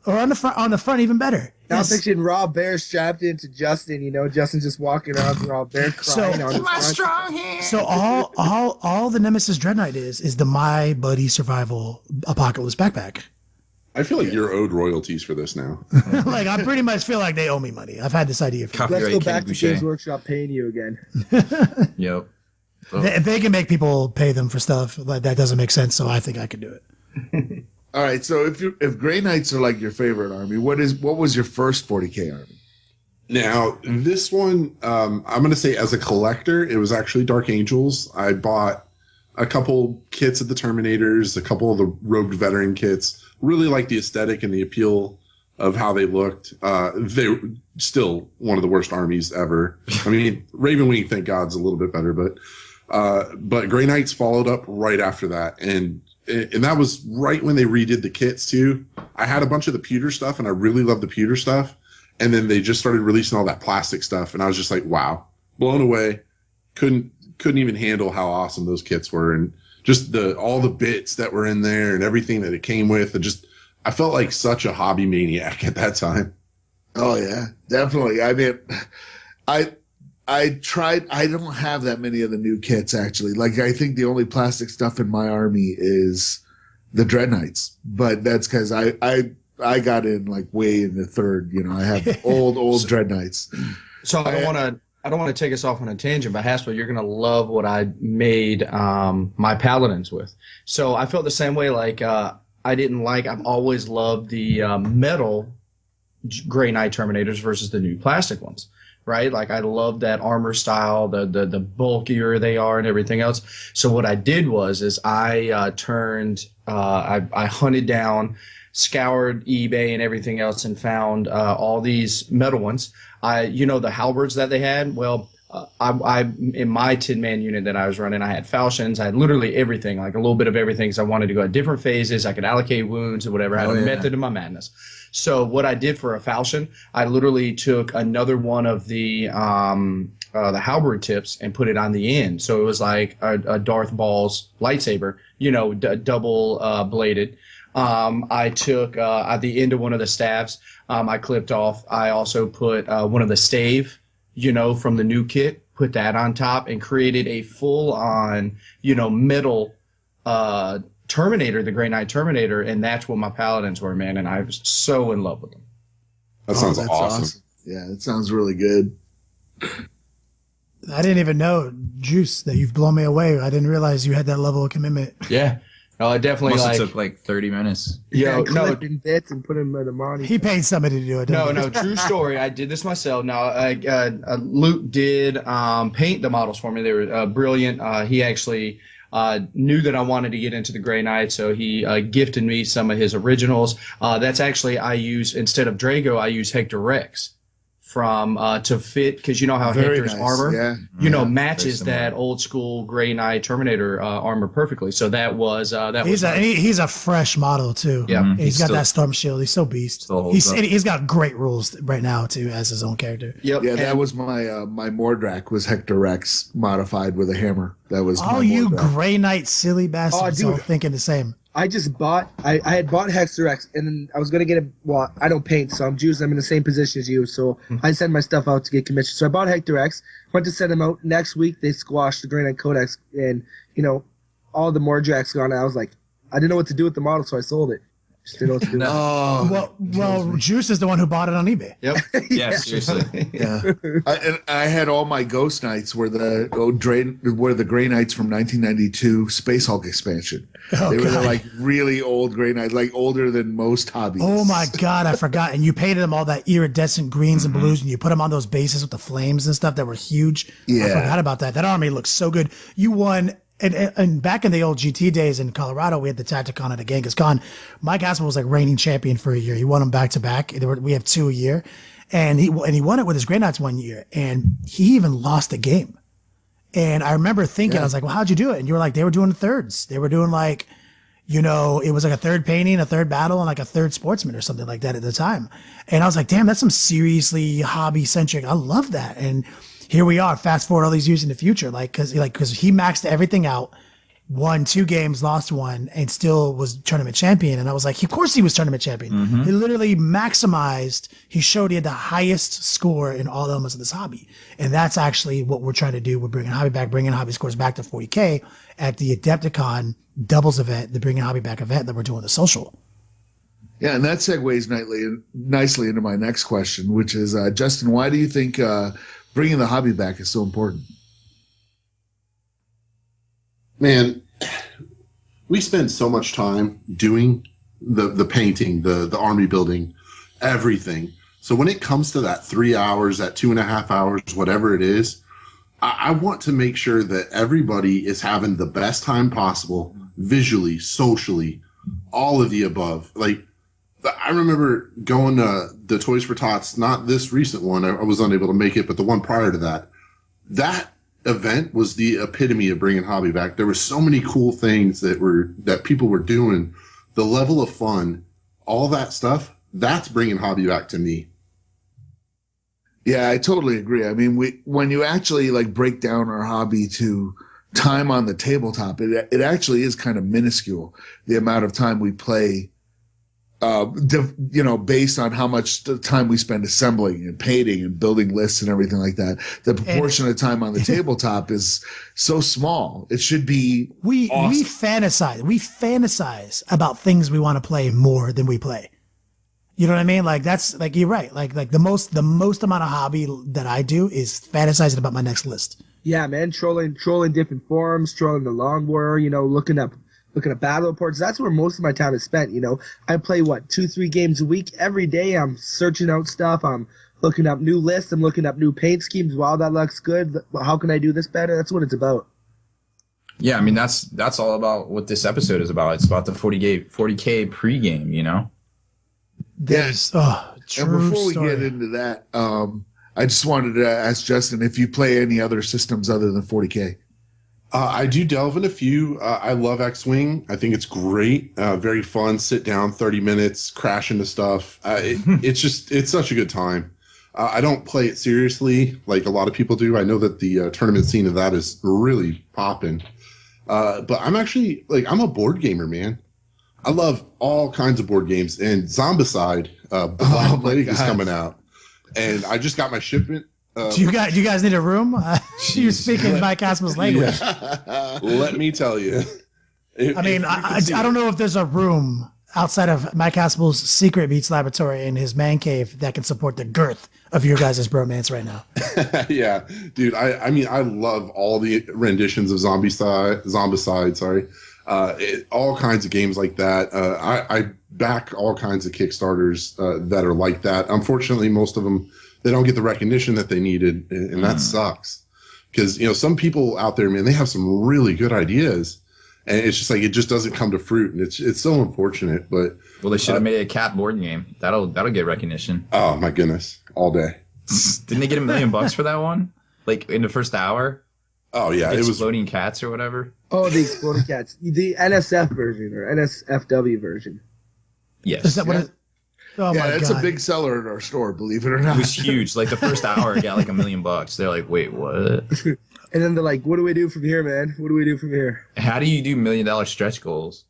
C: Or on the front, even better.
F: Now I'm picturing Rob Bear strapped into Justin. Justin just walking around with Rob Bear crying on his
B: my strong hand.
C: So all the Nemesis Dread Knight is the My Buddy Survival Apocalypse backpack.
G: I feel like you're owed royalties for this now.
C: Like I pretty much feel like they owe me money. I've had this idea for
F: Let's go back to Games Workshop paying you again.
B: Yep.
C: If they can make people pay them for stuff, like that doesn't make sense. So I think I could do it.
E: All right, so if Grey Knights are like your favorite army, what was your first 40k army?
G: Now, this one, I'm going to say as a collector, it was actually Dark Angels. I bought a couple kits of the Terminators, a couple of the Rogue Veteran kits. Really liked the aesthetic and the appeal of how they looked. They were still one of the worst armies ever. I mean, Ravenwing, thank God, is a little bit better, but Grey Knights followed up right after that, and that was right when they redid the kits too. I had a bunch of the pewter stuff, and I really loved the pewter stuff. And then they just started releasing all that plastic stuff, and I was just like, wow, blown away. Couldn't even handle how awesome those kits were, and just all the bits that were in there and everything that it came with. And I felt like such a hobby maniac at that time.
E: Oh yeah, definitely. I mean, I tried. I don't have that many of the new kits actually. Like I think the only plastic stuff in my army is the Dread Knights, but that's because I got in like way in the third. I have old Dread Knights.
D: So I don't want to take us off on a tangent, but Haspel, you're gonna love what I made my Paladins with. So I felt the same way. Like I've always loved the metal Grey Knight Terminators versus the new plastic ones. Right? Like I love that armor style, the bulkier they are and everything else. So what I did is I hunted down, scoured eBay and everything else and found all these metal ones. The halberds that they had, well, I in my 10-man unit that I was running, I had falchions. I had literally everything, like a little bit of everything. So I wanted to go at different phases. I could allocate wounds or whatever. I had a method in my madness. So what I did for a falchion, I literally took another one of the halberd tips and put it on the end. So it was like a Darth Ball's lightsaber, double bladed. I took at the end of one of the staves, I clipped off. I also put one of the stave, from the new kit, put that on top and created a full on, metal Terminator, the Grey Knight Terminator, and that's what my Paladins were, man, and I was so in love with them.
G: That sounds awesome.
E: Yeah, it sounds really good.
C: I didn't even know, Juice, that you've blown me away. I didn't realize you had that level of commitment.
D: Yeah. No, I definitely
B: took like 30 minutes.
F: Clipping bits and put them in the monitor.
C: He paid somebody to do it.
D: No, true story. I did this myself. Now, Luke did paint the models for me. They were brilliant. He actually knew that I wanted to get into the Grey Knight, so he gifted me some of his originals. That's actually, I use, instead of Drago, I use Hector Rex from to fit, because you know how
E: Very
D: Hector's
E: nice,
D: armor matches
B: very
D: that old school Grey Knight Terminator armor perfectly. So
C: he's a fresh model too.
D: Yeah,
C: he's got that storm shield. He's so beast. He's got great rules right now too as his own character.
D: Yep.
E: Yeah, that was my Mordrak was Hector Rex modified with a hammer. That was
C: all you Grey Knight silly bastards all thinking the same.
F: I just bought. I had bought Hexer X, and then I was gonna get it. Well, I don't paint, so I'm Jews. I'm in the same position as you, so I send my stuff out to get commissioned. So I bought Hector X. Went to send them out. Next week they squashed the Grey Knight Codex, and all the Mordrax gone. I was like, I didn't know what to do with the model, so I sold it. Just didn't know what to do.
C: Well, Juice is the one who bought it on eBay.
D: Yep.
B: Yeah, seriously.
E: Yeah, I had all my Ghost Knights were the Grey Knights from 1992 Space Hulk expansion. They were like really old Grey Knights, like older than most hobbies.
C: Oh my God, I forgot. And you painted them all that iridescent greens and blues, and you put them on those bases with the flames and stuff that were huge.
E: Yeah.
C: I forgot about that. That army looks so good. You won. And back in the old GT days in Colorado, we had the Tacticon and the Genghis Khan. Mike Haspel was like reigning champion for a year. He won them back to back. We have 2 a year, and he won it with his Grey Knights 1 year, and he even lost a game. And I remember thinking, I was like, well, how'd you do it? And you were like, they were doing thirds. They were doing like, it was like a third painting, a third battle, and like a third sportsman or something like that at the time. And I was like, damn, that's some seriously hobby centric. I love that. And here we are, fast forward all these years in the future, because he maxed everything out, won 2 games, lost 1, and still was tournament champion. And I was like, of course he was tournament champion. He literally maximized. He showed he had the highest score in all elements of this hobby. And that's actually what we're trying to do. We're bringing hobby scores back to 40K at the Adepticon doubles event, the Bringing Hobby Back event that we're doing the social.
E: Yeah, and that segues nicely into my next question, which is, Justin, why do you think bringing the hobby back is so important?
G: Man, we spend so much time doing the painting, the army building, everything. So when it comes to that 3 hours, that 2.5 hours, whatever it is, I want to make sure that everybody is having the best time possible, visually, socially, all of the above. Like, I remember going to the Toys for Tots, not this recent one. I was unable to make it, but the one prior to that. That event was the epitome of bringing hobby back. There were so many cool things that people were doing. The level of fun, all that stuff, that's bringing hobby back to me.
E: Yeah, I totally agree. I mean, when you actually like break down our hobby to time on the tabletop, it actually is kind of minuscule, the amount of time we play. Based on how much time we spend assembling and painting and building lists and everything like that, the proportion of time on the tabletop is so small. It should be
C: we
E: awesome.
C: We fantasize about things we want to play more than we play. You know what I mean? Like that's like you're right. Like the most amount of hobby that I do is fantasizing about my next list.
F: Yeah, man, trolling different forums, trolling the Long War. Looking up battle reports. That's where most of my time is spent. I play 2-3 games a week. Every day I'm searching out stuff. I'm looking up new lists. I'm looking up new paint schemes. Wow, that looks good. How can I do this better? That's what it's about.
B: Yeah, I mean that's all about what this episode is about. It's about the 40k pregame.
C: There's true
E: and before we
C: story.
E: get into that, I just wanted to ask Justin if you play any other systems other than 40k.
G: I do delve in a few. I love X-Wing. I think it's great. Very fun. Sit down 30 minutes, crash into stuff. It's such a good time. I don't play it seriously like a lot of people do. I know that the tournament scene of that is really popping. But I'm actually, I'm a board gamer, man. I love all kinds of board games. And Zombicide, Black Plague is coming out. And I just got my shipment.
C: Do you guys need a room? You're speaking Mike Haspel's language.
G: Yeah. Let me tell you.
C: I don't know if there's a room outside of Mike Haspel's secret Beats laboratory in his man cave that can support the girth of your guys' bromance right now.
G: Yeah, dude. I love all the renditions of Zombicide. Sorry. All kinds of games like that. I back all kinds of Kickstarters that are like that. Unfortunately, most of them, they don't get the recognition that they needed, and that sucks. Because some people out there, man, they have some really good ideas, and it's just it just doesn't come to fruit, and it's so unfortunate. But
B: they should have made a cat board game. That'll get recognition.
G: Oh my goodness, all day.
B: Didn't they get $1 million for that one? Like in the first hour?
G: Oh yeah,
B: it was exploding cats or whatever.
F: Oh, the exploding cats, the NSF version or NSFW version.
B: Yes.
C: Is that what? Oh
E: yeah,
C: my
E: it's
C: God.
E: a big seller in our store, believe it or not.
B: It was huge. Like the first hour, it got like $1 million. They're like, wait, what?
F: And then they're like, what do we do from here, man? What do we do from here?
B: How do you do $1 million stretch goals?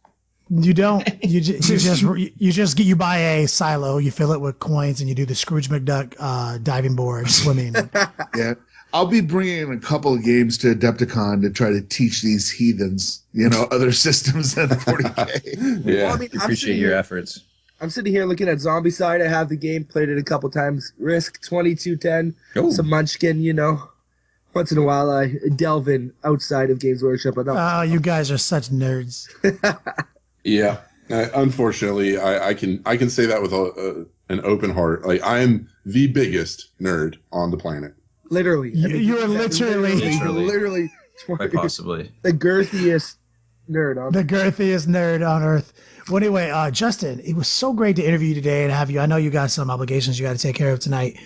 C: You don't. You buy a silo, you fill it with coins, and you do the Scrooge McDuck diving board swimming.
E: Yeah. I'll be bringing a couple of games to Adepticon to try to teach these heathens, other systems than 40K.
G: Yeah.
F: Well, I mean,
B: Appreciate your efforts.
F: I'm sitting here looking at Zombie Side. I have the game, played it a couple times. Risk 2210, some Munchkin, Once in a while, I delve in outside of Games Workshop.
C: Oh, you guys are such nerds.
G: Yeah. Unfortunately, I can say that with an open heart. Like, I am the biggest nerd on the planet.
F: Literally.
C: You're literally
B: Quite possibly.
F: the girthiest nerd on
C: the girthiest nerd on earth. Well, anyway, Justin, it was so great to interview you today and have you. I know you got some obligations you got to take care of tonight.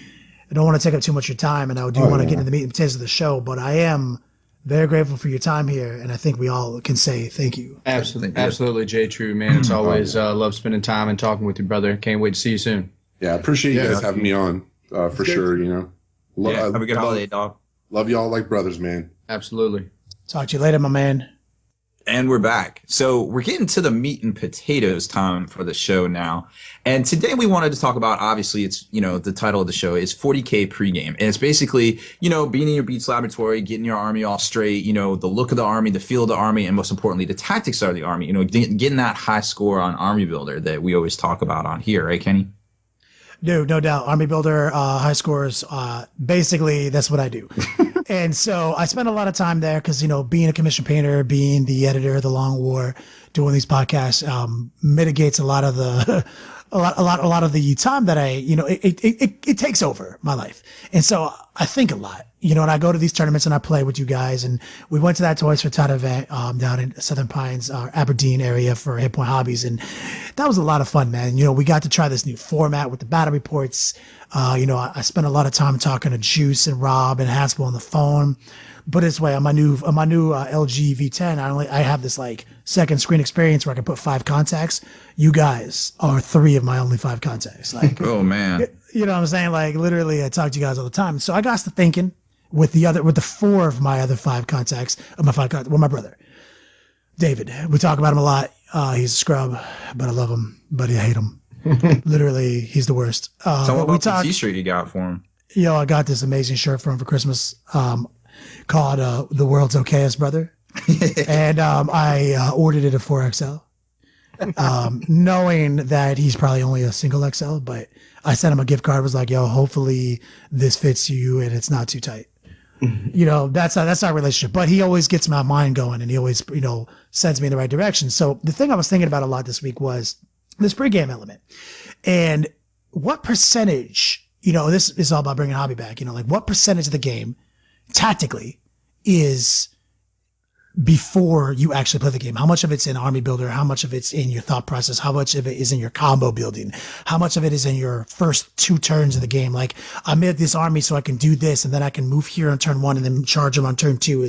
C: I don't want to take up too much of your time, and I do want to get into the meat and potatoes of the show, but I am very grateful for your time here, and I think we all can say thank you.
D: Absolutely, Jay True, man. It's always love spending time and talking with you, brother. Can't wait to see you soon.
G: Yeah, I appreciate you guys having me on, for sure,
B: Have a good holiday, dog.
G: Love y'all like brothers, man.
D: Absolutely.
C: Talk to you later, my man.
B: And we're back. So we're getting to the meat and potatoes time for the show now. And today we wanted to talk about, obviously, it's, the title of the show is 40K pregame. And it's basically, being in your Beats laboratory, getting your army all straight, the look of the army, the feel of the army, and most importantly, the tactics of the army, getting that high score on Army Builder that we always talk about on here, right, Kenny?
C: No doubt. Army Builder, high scores. Basically, that's what I do. And so I spend a lot of time there because, being a commission painter, being the editor of the Long War, doing these podcasts mitigates a lot of the a lot of the time that I, it takes over my life. And so I think a lot, and I go to these tournaments and I play with you guys. And we went to that Toys for Tot event down in Southern Pines, Aberdeen area for Hit Point Hobbies. And that was a lot of fun, man. We got to try this new format with the battle reports. I spent a lot of time talking to Juice and Rob and Haspel on the phone. But this way, on my new LG V10, I have this second screen experience where I can put 5 contacts. You guys are 3 of my only 5 contacts.
B: Oh man,
C: you know what I'm saying? Literally, I talk to you guys all the time. So I got to thinking with the 4 of my other 5 contacts with my brother, David. We talk about him a lot. He's a scrub, but I love him, but I hate him. Literally, he's the worst.
B: Tell about the T-shirt you got for him.
C: I got this amazing shirt for him for Christmas. Called The World's Okayest Brother. And I ordered it at 4XL, knowing that he's probably only a single XL, but I sent him a gift card, was like, yo, hopefully this fits you and it's not too tight. That's our relationship. But he always gets my mind going and he always, sends me in the right direction. So the thing I was thinking about a lot this week was this pregame element. And what percentage, this is all about bringing hobby back, what percentage of the game tactically is before you actually play the game? How much of it's in Army Builder? How much of it's in your thought process? How much of it is in your combo building? How much of it is in your first 2 turns of the game? I made this army so I can do this, and then I can move here on turn 1 and then charge them on turn 2.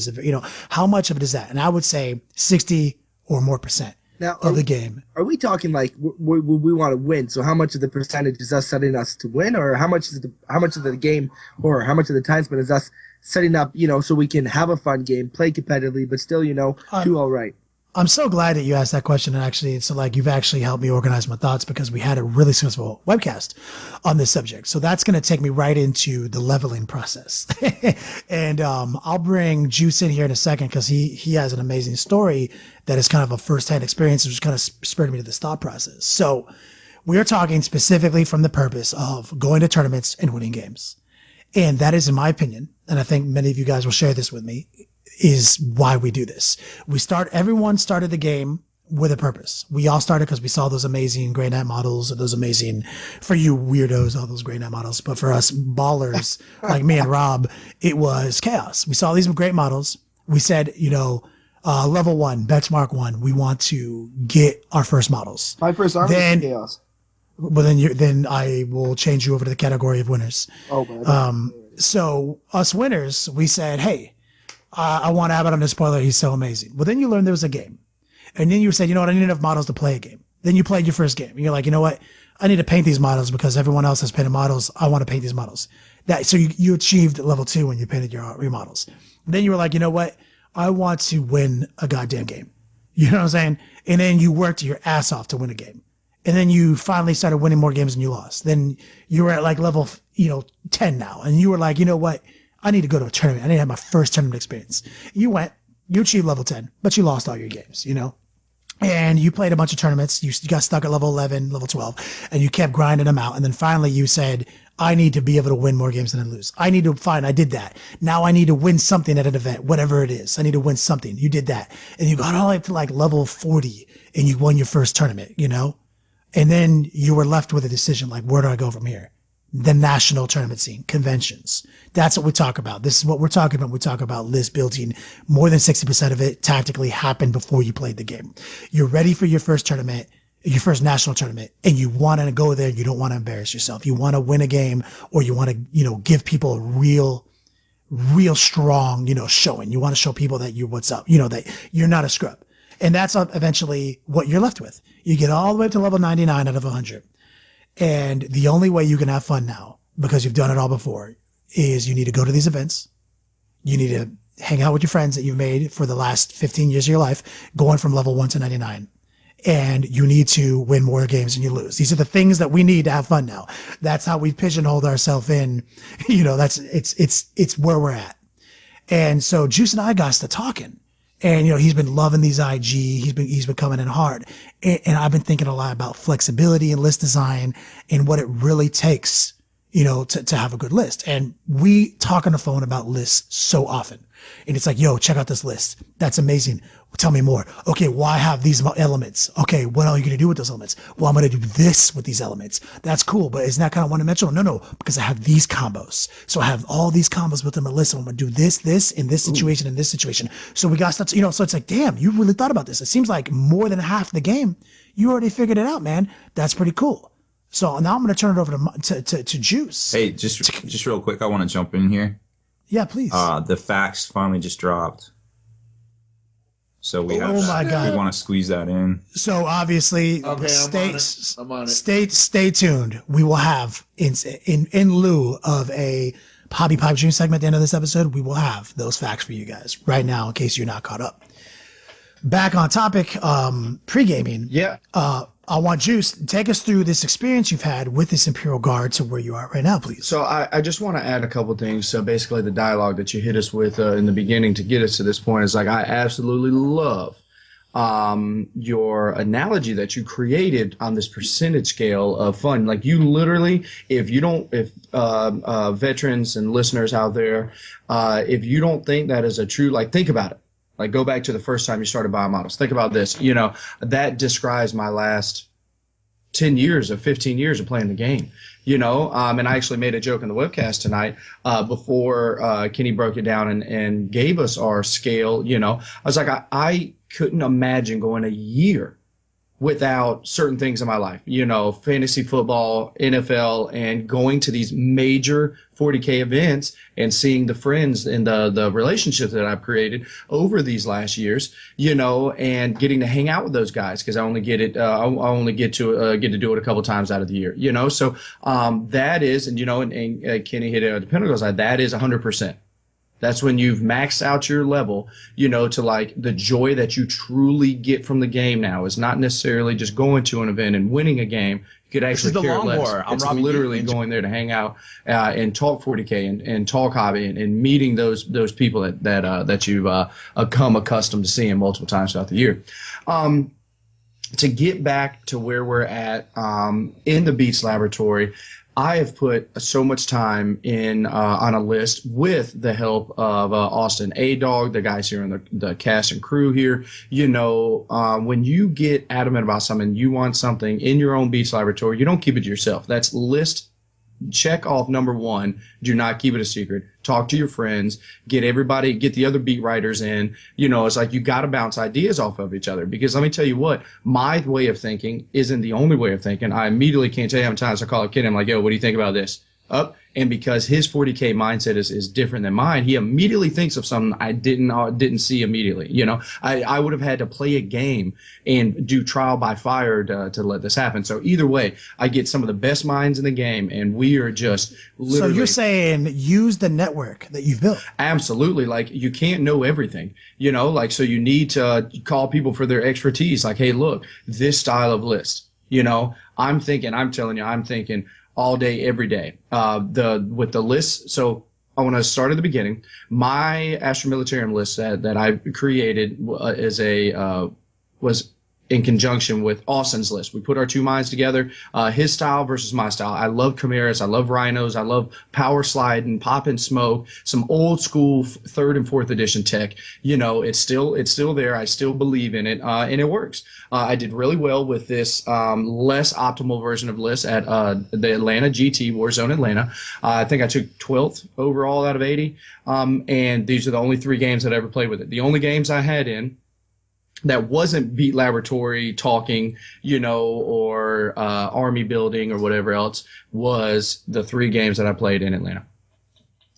C: How much of it is that? And I would say 60 or more percent of the game.
F: Are we talking we want to win? So how much of the percentage is us setting us to win, or how much of the game, or how much of the time spent is us setting up, so we can have a fun game, play competitively, but still, do all right?
C: I'm so glad that you asked that question. And actually, it's you've actually helped me organize my thoughts because we had a really successful webcast on this subject. So that's going to take me right into the leveling process. And I'll bring Juice in here in a second because he has an amazing story that is kind of a firsthand experience, which kind of spurred me to this thought process. So we're talking specifically from the purpose of going to tournaments and winning games. And that is, in my opinion, and I think many of you guys will share this with me, is why we do this. Everyone started the game with a purpose. We all started because we saw those amazing Grey Knight models, or those amazing, for you weirdos, all those Grey Knight models. But for us ballers like me and Rob, it was chaos. We saw these great models. We said, level 1, benchmark 1, we want to get our first models.
F: My first army was chaos.
C: Well, then I will change you over to the category of winners.
F: Oh, man.
C: So us winners, we said, hey, I want Abbott on the spoiler. He's so amazing. Well, then you learned there was a game. And then you said, I need enough models to play a game. Then you played your first game. And you're like, you know what? I need to paint these models because everyone else has painted models. I want to paint these models. So you achieved level 2 when you painted your models. Then you were like, you know what? I want to win a goddamn game. You know what I'm saying? And then you worked your ass off to win a game. And then you finally started winning more games than you lost. Then you were at like level, 10 now. And you were like, you know what? I need to go to a tournament. I need to have my first tournament experience. You went, you achieved level 10, but you lost all your games, And you played a bunch of tournaments. You got stuck at level 11, level 12, and you kept grinding them out. And then finally you said, I need to be able to win more games than I lose. I did that. Now I need to win something at an event, whatever it is. I need to win something. You did that. And you got all the way up to like level 40 and you won your first tournament, And then you were left with a decision like, where do I go from here? The national tournament scene, conventions. That's what we talk about. This is what we're talking about. We talk about list building. More than 60% of it tactically happened before you played the game. You're ready for your first tournament, your first national tournament, and you want to go there. You don't want to embarrass yourself. You want to win a game, or you want to, give people a real strong, showing. You want to show people that you're what's up, that you're not a scrub. And that's eventually what you're left with. You get all the way up to level 99 out of 100. And the only way you can have fun now, because you've done it all before, is you need to go to these events. You need to hang out with your friends that you've made for the last 15 years of your life, going from level 1 to 99. And you need to win more games than you lose. These are the things that we need to have fun now. That's how we pigeonholed ourselves in. It's where we're at. And so Juice and I got to talking. And, he's been loving these IG. He's been coming in hard. And I've been thinking a lot about flexibility and list design and what it really takes, to have a good list. And we talk on the phone about lists so often. And it's like, yo, check out this list. That's amazing. Tell me more. Okay, why have these elements? Okay, what are you going to do with those elements? Well, I'm going to do this with these elements. That's cool, but isn't that kind of one-dimensional? No, because I have these combos. So I have all these combos built in my list. And I'm going to do this, in this situation, in this situation. So we got stuff, so it's like, damn, you really thought about this. It seems like more than half the game, you already figured it out, man. That's pretty cool. So now I'm going to turn it over to Juice.
B: Hey, just real quick, I want to jump in here.
C: Yeah, please.
B: The facts finally just dropped. So we have
C: my God.
B: We want to squeeze that in.
C: So obviously,
E: Okay, I'm on it.
C: Stay tuned. We will have in lieu of a Hobby Pipe Dream segment at the end of this episode, we will have those facts for you guys right now in case you're not caught up. Back on topic, pre-gaming.
D: Yeah.
C: I want Juice, take us through this experience you've had with this Imperial Guard to where you are right now, please.
D: So I just want to add a couple things. So basically the dialogue that you hit us with in the beginning to get us to this point is like, I absolutely love your analogy that you created on this percentage scale of fun. Like you literally, if veterans and listeners out there, if you don't think that is a true, like think about it. Like go back to the first time you started buying models. Think about this. That describes my last 10 years or 15 years of playing the game. And I actually made a joke in the webcast tonight before Kenny broke it down and gave us our scale. I was like, I couldn't imagine going a year without certain things in my life, fantasy football, NFL, and going to these major 40K events and seeing the friends and the relationships that I've created over these last years, and getting to hang out with those guys because I only get to do it a couple times out of the year, So that is, and Kenny hit it at the pinnacle side, that is 100%. That's when you've maxed out your level, to like the joy that you truly get from the game now is not necessarily just going to an event and winning a game. You could actually care less. It's literally going there to hang out and talk 40K and talk hobby and meeting those people that you've come accustomed to seeing multiple times throughout the year. To get back to where we're at in the Beats Laboratory, I have put so much time in on a list with the help of Austin A-Dog, the guys here in the cast and crew here. When you get adamant about something, you want something in your own Beats Laboratory, you don't keep it to yourself. That's list check off number one. Do not keep it a secret. Talk to your friends. Get the other beat writers in. It's like you got to bounce ideas off of each other because let me tell you what, my way of thinking isn't the only way of thinking. I immediately can't tell you how many times I call a kid. I'm like, yo, what do you think about this? up. And because his 40K mindset is different than mine, he immediately thinks of something I didn't see immediately. You know, I would have had to play a game and do trial by fire to let this happen. So either way, I get some of the best minds in the game, and we are just literally.
C: So you're saying use the network that you've built.
D: Absolutely. Like, you can't know everything, you know, like, so you need to call people for their expertise. Like, hey, look, this style of list, you know, I'm thinking all day, every day. With the list. So I want to start at the beginning. My Astra Militarum list that I created was in conjunction with Austin's list. We put our two minds together, his style versus my style. I love Chimeras. I love Rhinos. I love power sliding, pop and smoke, some old school 3rd and 4th edition tech. You know, it's still there. I still believe in it, and it works. I did really well with this less optimal version of list at the Atlanta GT Warzone Atlanta. I think I took 12th overall out of 80, and these are the only 3 games that I ever played with it. The only games I had in that wasn't Beat Laboratory talking, you know, or army building or whatever else, was the 3 games that I played in Atlanta.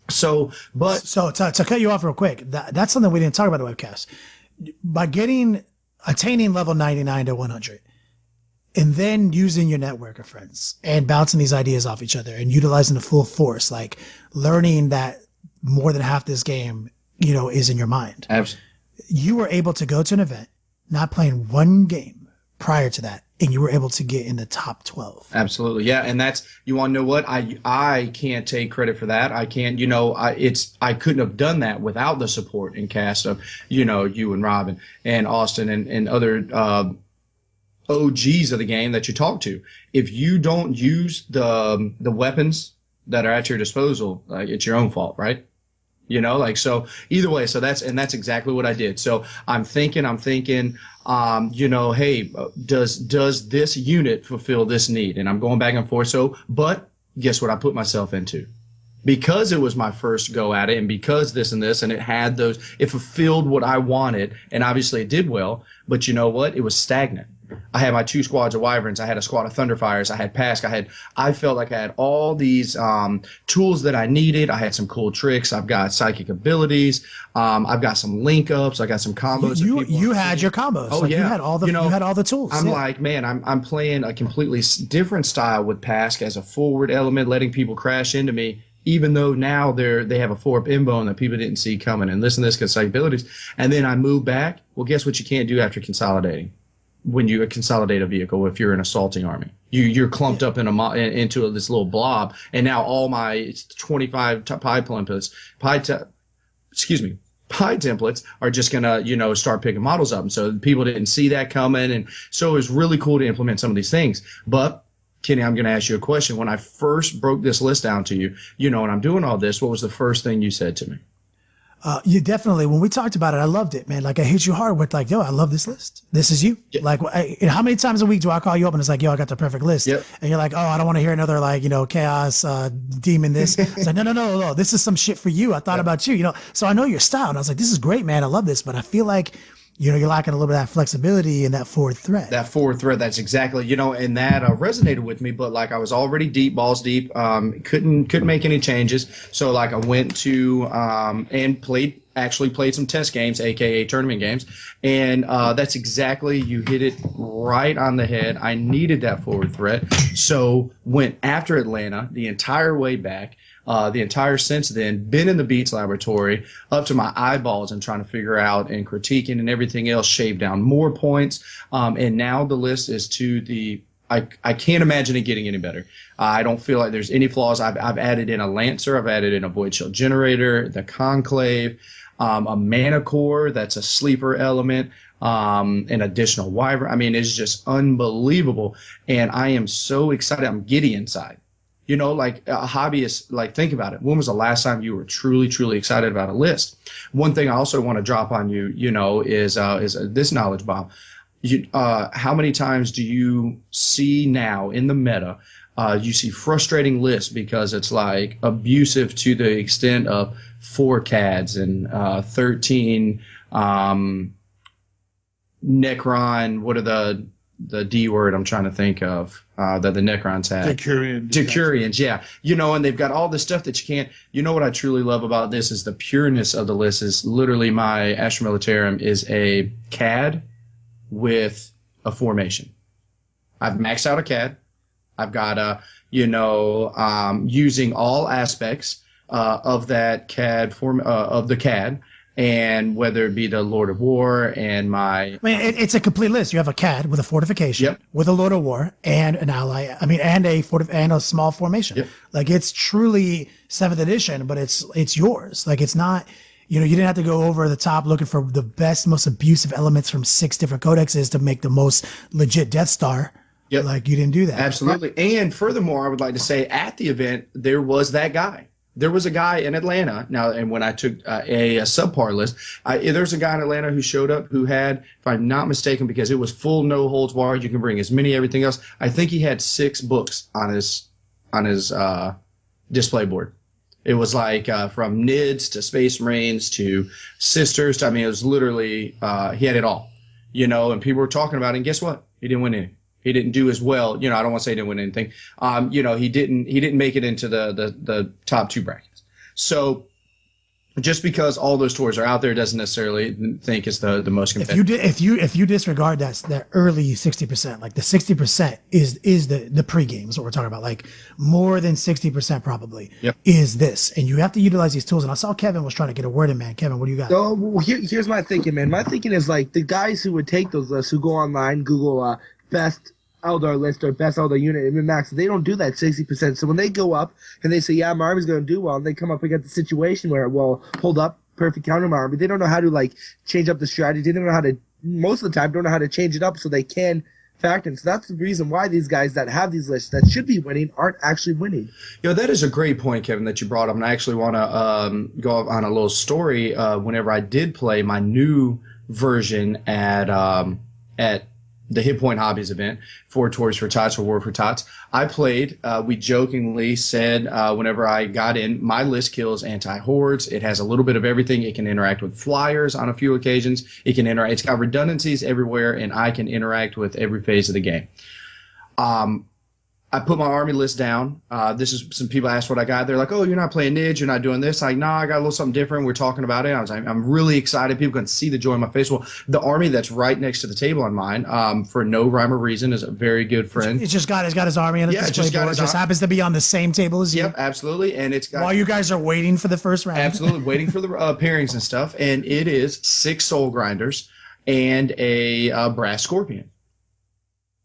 D: So to
C: cut you off real quick, that's something we didn't talk about in the webcast. By attaining level 99 to 100, and then using your network of friends and bouncing these ideas off each other and utilizing the full force, like learning that more than half this game, you know, is in your mind.
D: Absolutely.
C: You were able to go to an event, not playing one game prior to that, and you were able to get in the top 12.
D: Absolutely. Yeah. And that's, you want to know what? I can't take credit for that. I can't, you know, I couldn't have done that without the support and cast of, you know, you and Robin and Austin and other OGs of the game that you talk to. If you don't use the weapons that are at your disposal, it's your own fault, right? You know, like, so either way, so that's exactly what I did. So I'm thinking, you know, hey, does this unit fulfill this need? And I'm going back and forth. So, but guess what I put myself into? Because it was my first go at it, and because this and this, and it fulfilled what I wanted, and obviously it did well, but you know what? It was stagnant. I had my 2 squads of Wyverns. I had a squad of Thunderfires. I had Pask. I felt like I had all these tools that I needed. I had some cool tricks. I've got psychic abilities. I've got some link ups. I got some combos.
C: You had your combos.
D: Oh, yeah.
C: You had all the tools.
D: I'm like, man, I'm playing a completely different style with Pask as a forward element, letting people crash into me. Even though now they have a 4-up inbone that people didn't see coming, and this because psychic abilities. And then I move back. Well, guess what you can't do after consolidating? When you consolidate a vehicle, if you're an assaulting army, you're clumped up into this little blob, and now all my 25 pie templates are just gonna, you know, start picking models up. And so people didn't see that coming, and so it was really cool to implement some of these things. But Kenny, I'm going to ask you a question. When I first broke this list down to you, you know, and I'm doing all this, what was the first thing you said to me?
C: You definitely, when we talked about it, I loved it, man. Like, I hit you hard with like, yo, I love this list. This is you. Yeah. Like, how many times a week do I call you up and it's like, yo, I got the perfect list. Yep. And you're like, oh, I don't want to hear another, like, you know, chaos demon this. It's like, no. This is some shit for you. I thought about you, you know. So I know your style. And I was like, this is great, man. I love this. But I feel like, you know, you're lacking a little bit of that flexibility and that forward threat.
D: That's exactly, you know, and that resonated with me. But like, I was already balls deep. Couldn't make any changes. So like, I went to and played some test games, aka tournament games, and that's exactly, you hit it right on the head. I needed that forward threat, so went after Atlanta the entire way back. The entire since then, been in the Beats laboratory up to my eyeballs and trying to figure out and critiquing and everything else, shave down more points. And now the list is I can't imagine it getting any better. I don't feel like there's any flaws. I've added in a Lancer. I've added in a Void Shield Generator, the Conclave, a Mana Core that's a sleeper element, an additional Wyvern. I mean, it's just unbelievable. And I am so excited. I'm giddy inside. You know, like a hobbyist, like, think about it. When was the last time you were truly, truly excited about a list? One thing I also want to drop on you, you know, is this knowledge bomb. How many times do you see now in the meta, you see frustrating lists because it's like abusive to the extent of 4 CADs and 13 Necron, what are the D word I'm trying to think of? that the Necrons had. Decurions, yeah. You know, and they've got all this stuff that you can't. You know what I truly love about this is the pureness of the list. Is literally my Astra Militarum is a CAD with a formation. I've maxed out a CAD. I've got using all aspects of that CAD form of the CAD. And whether it be the Lord of War and my...
C: I mean, it's a complete list. You have a CAD with a fortification, with a Lord of War, and an ally. I mean, and a small formation.
D: Yep.
C: Like, it's truly 7th edition, but it's yours. Like, it's not... You know, you didn't have to go over the top looking for the best, most abusive elements from 6 different codexes to make the most legit Death Star.
D: Yep.
C: Like, you didn't do that.
D: Absolutely. And furthermore, I would like to say at the event, there was that guy. There was a guy in Atlanta now, and when I took a subpar list, there's a guy in Atlanta who showed up who had, if I'm not mistaken, because it was full no holds barred, you can bring as many everything else. I think he had 6 books on his display board. It was like from NIDS to Space Marines to Sisters. To, I mean, it was literally he had it all, you know. And people were talking about it. And guess what? He didn't win any. He didn't do as well. You know, I don't want to say he didn't win anything. You know, he didn't make it into the top 2 brackets. So just because all those tours are out there doesn't necessarily think it's the most competitive.
C: If you disregard that early 60%, like the 60% is the pregame is what we're talking about. Like more than 60% probably is this, and you have to utilize these tools. And I saw Kevin was trying to get a word in, man. Kevin, what do you got?
F: So here's my thinking, man. My thinking is like the guys who would take those lists, who go online, Google best Eldar list or best Eldar unit in max, they don't do that 60%. So when they go up and they say, yeah, my army's going to do well, and they come up against a situation where, well, hold up, perfect counter my army, they don't know how to like change up the strategy. They don't know how to, most of the time, don't know how to change it up so they can factor in. So that's the reason why these guys that have these lists that should be winning aren't actually winning.
D: You know, that is a great point, Kevin, that you brought up. And I actually want to go on a little story. Whenever I did play my new version at the Hit Point Hobbies event for Toys for Tots or War for Tots, I played, we jokingly said whenever I got in, my list kills anti-hordes. It has a little bit of everything. It can interact with flyers on a few occasions. It's got redundancies everywhere, and I can interact with every phase of the game. I put my army list down. This is some people asked what I got. They're like, "Oh, you're not playing Nidge. You're not doing this." Like, "Nah, I got a little something different. We're talking about it." I was like, "I'm really excited. People can see the joy in my face." Well, the army that's right next to the table on mine, for no rhyme or reason, is a very good friend.
C: It's got his army on his display board. It just happens to be on the same table as you.
D: Yep, absolutely. And it's got,
C: while you guys are waiting for the first round.
D: Absolutely, waiting for the pairings and stuff. And it is 6 Soul Grinders and a Brass Scorpion.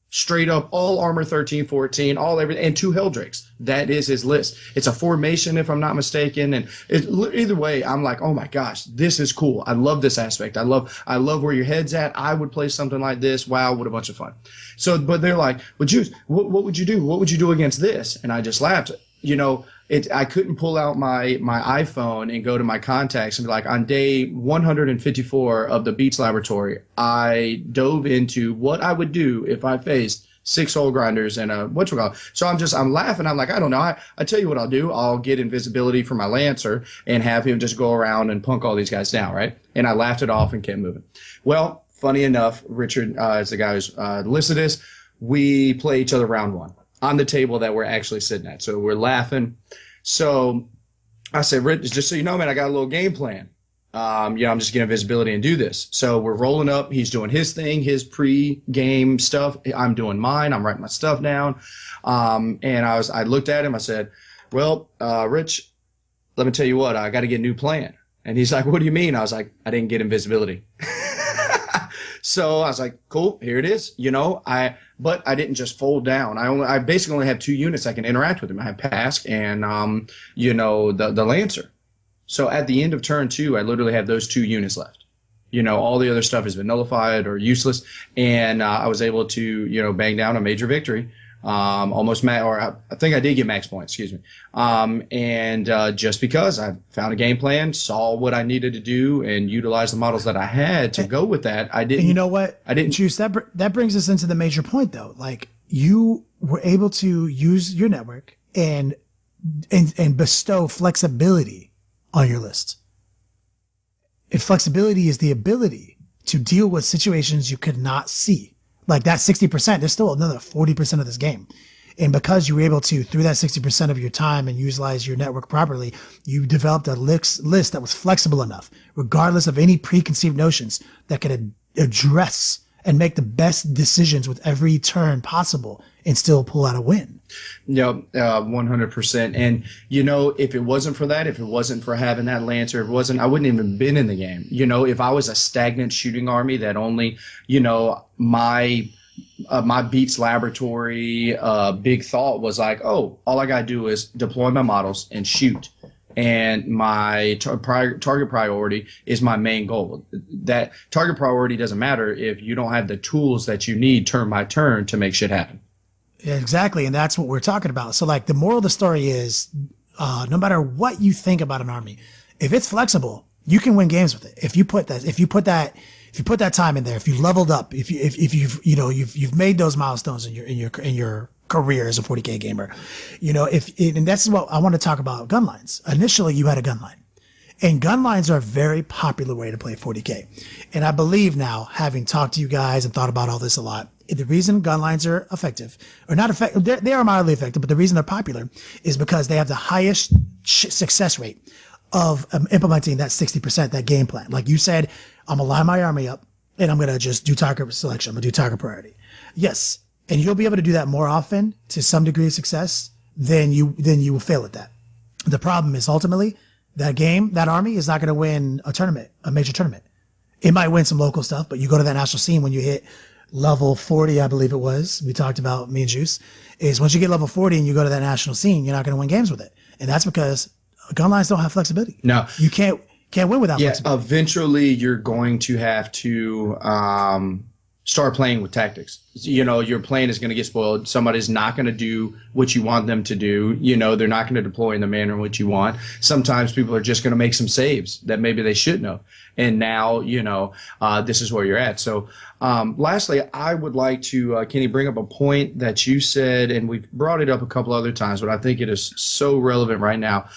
D: Straight up, all armor 13, 14, all everything, and 2 Helldrakes. That is his list. It's a formation, if I'm not mistaken. And either way, I'm like, oh my gosh, this is cool. I love this aspect. I love where your head's at. I would play something like this. Wow, what a bunch of fun. So, but they're like, well, Juice, what would you do? What would you do against this? And I just laughed. You know, I couldn't pull out my iPhone and go to my contacts and be like, on day 154 of the Beats Laboratory, I dove into what I would do if I faced 6 Soul Grinders and a whatchamacallit. So I'm laughing. I'm like, I don't know. I tell you what I'll do. I'll get invisibility for my Lancer and have him just go around and punk all these guys down, right? And I laughed it off and kept moving. Well, funny enough, Richard is the guy who's listed this. We play each other round 1. On the table that we're actually sitting at. So we're laughing. So I said, Rich, just so you know, man, I got a little game plan. I'm just getting visibility and do this. So we're rolling up. He's doing his thing, his pre-game stuff. I'm doing mine. I'm writing my stuff down. And I looked at him. I said, well, Rich, let me tell you what, I got to get a new plan. And he's like, what do you mean? I was like, I didn't get invisibility. So I was like, cool, here it is. But I didn't just fold down. I basically only have 2 units I can interact with him. I have Pask and the Lancer. So at the end of turn 2, I literally have those 2 units left. All the other stuff has been nullified or useless, and I was able to bang down a major victory. I think I did get max points, excuse me. And just because I found a game plan, saw what I needed to do, and utilized the models that I had to go with that, I didn't.
C: And you know what?
D: I didn't
C: choose that. Brings us into the major point, though. Like, you were able to use your network and bestow flexibility on your list. And flexibility is the ability to deal with situations you could not see. Like that 60%, there's still another 40% of this game. And because you were able to, through that 60% of your time and utilize your network properly, you developed a list that was flexible enough, regardless of any preconceived notions, that could address and make the best decisions with every turn possible and still pull out a win.
D: Yeah, 100%. And, you know, if it wasn't for that, if it wasn't for having that Lancer, if it wasn't, I wouldn't even been in the game. You know, if I was a stagnant shooting army that only, you know, my Beats Laboratory big thought was like, oh, all I got to do is deploy my models and shoot. And my target priority is my main goal. That target priority doesn't matter if you don't have the tools that you need turn by turn to make shit happen.
C: Exactly. And that's what we're talking about. So like the moral of the story is no matter what you think about an army, if it's flexible, you can win games with it. If you put that time in there, if you leveled up, if you've made those milestones in your career as a 40k gamer, you know, and that's what I want to talk about. Gun lines. Initially, you had a gun line, and gun lines are a very popular way to play 40k. And I believe now, having talked to you guys and thought about all this a lot, the reason gun lines are effective, or not effective, they are mildly effective, but the reason they're popular is because they have the highest success rate of implementing that 60%, that game plan. Like you said, I'm gonna line my army up and I'm gonna just do target selection. I'm gonna do target priority. Yes, and you'll be able to do that more often to some degree of success than you will fail at that. The problem is ultimately that army is not gonna win a major tournament. It might win some local stuff, but you go to that national scene when you hit level 40, I believe it was. We talked about me and Juice. Is once you get level 40 and you go to that national scene, you're not going to win games with it, and that's because gun lines don't have flexibility.
D: No,
C: you can't win without flexibility.
D: Eventually, you're going to have to start playing with tactics. You know, your plan is going to get spoiled. Somebody's not going to do what you want them to do. You know, they're not going to deploy in the manner in which you want. Sometimes people are just going to make some saves that maybe they shouldn't have. And now, you know, this is where you're at. So lastly, I would like to, Kenny, bring up a point that you said, and we've brought it up a couple other times, but I think it is so relevant right now.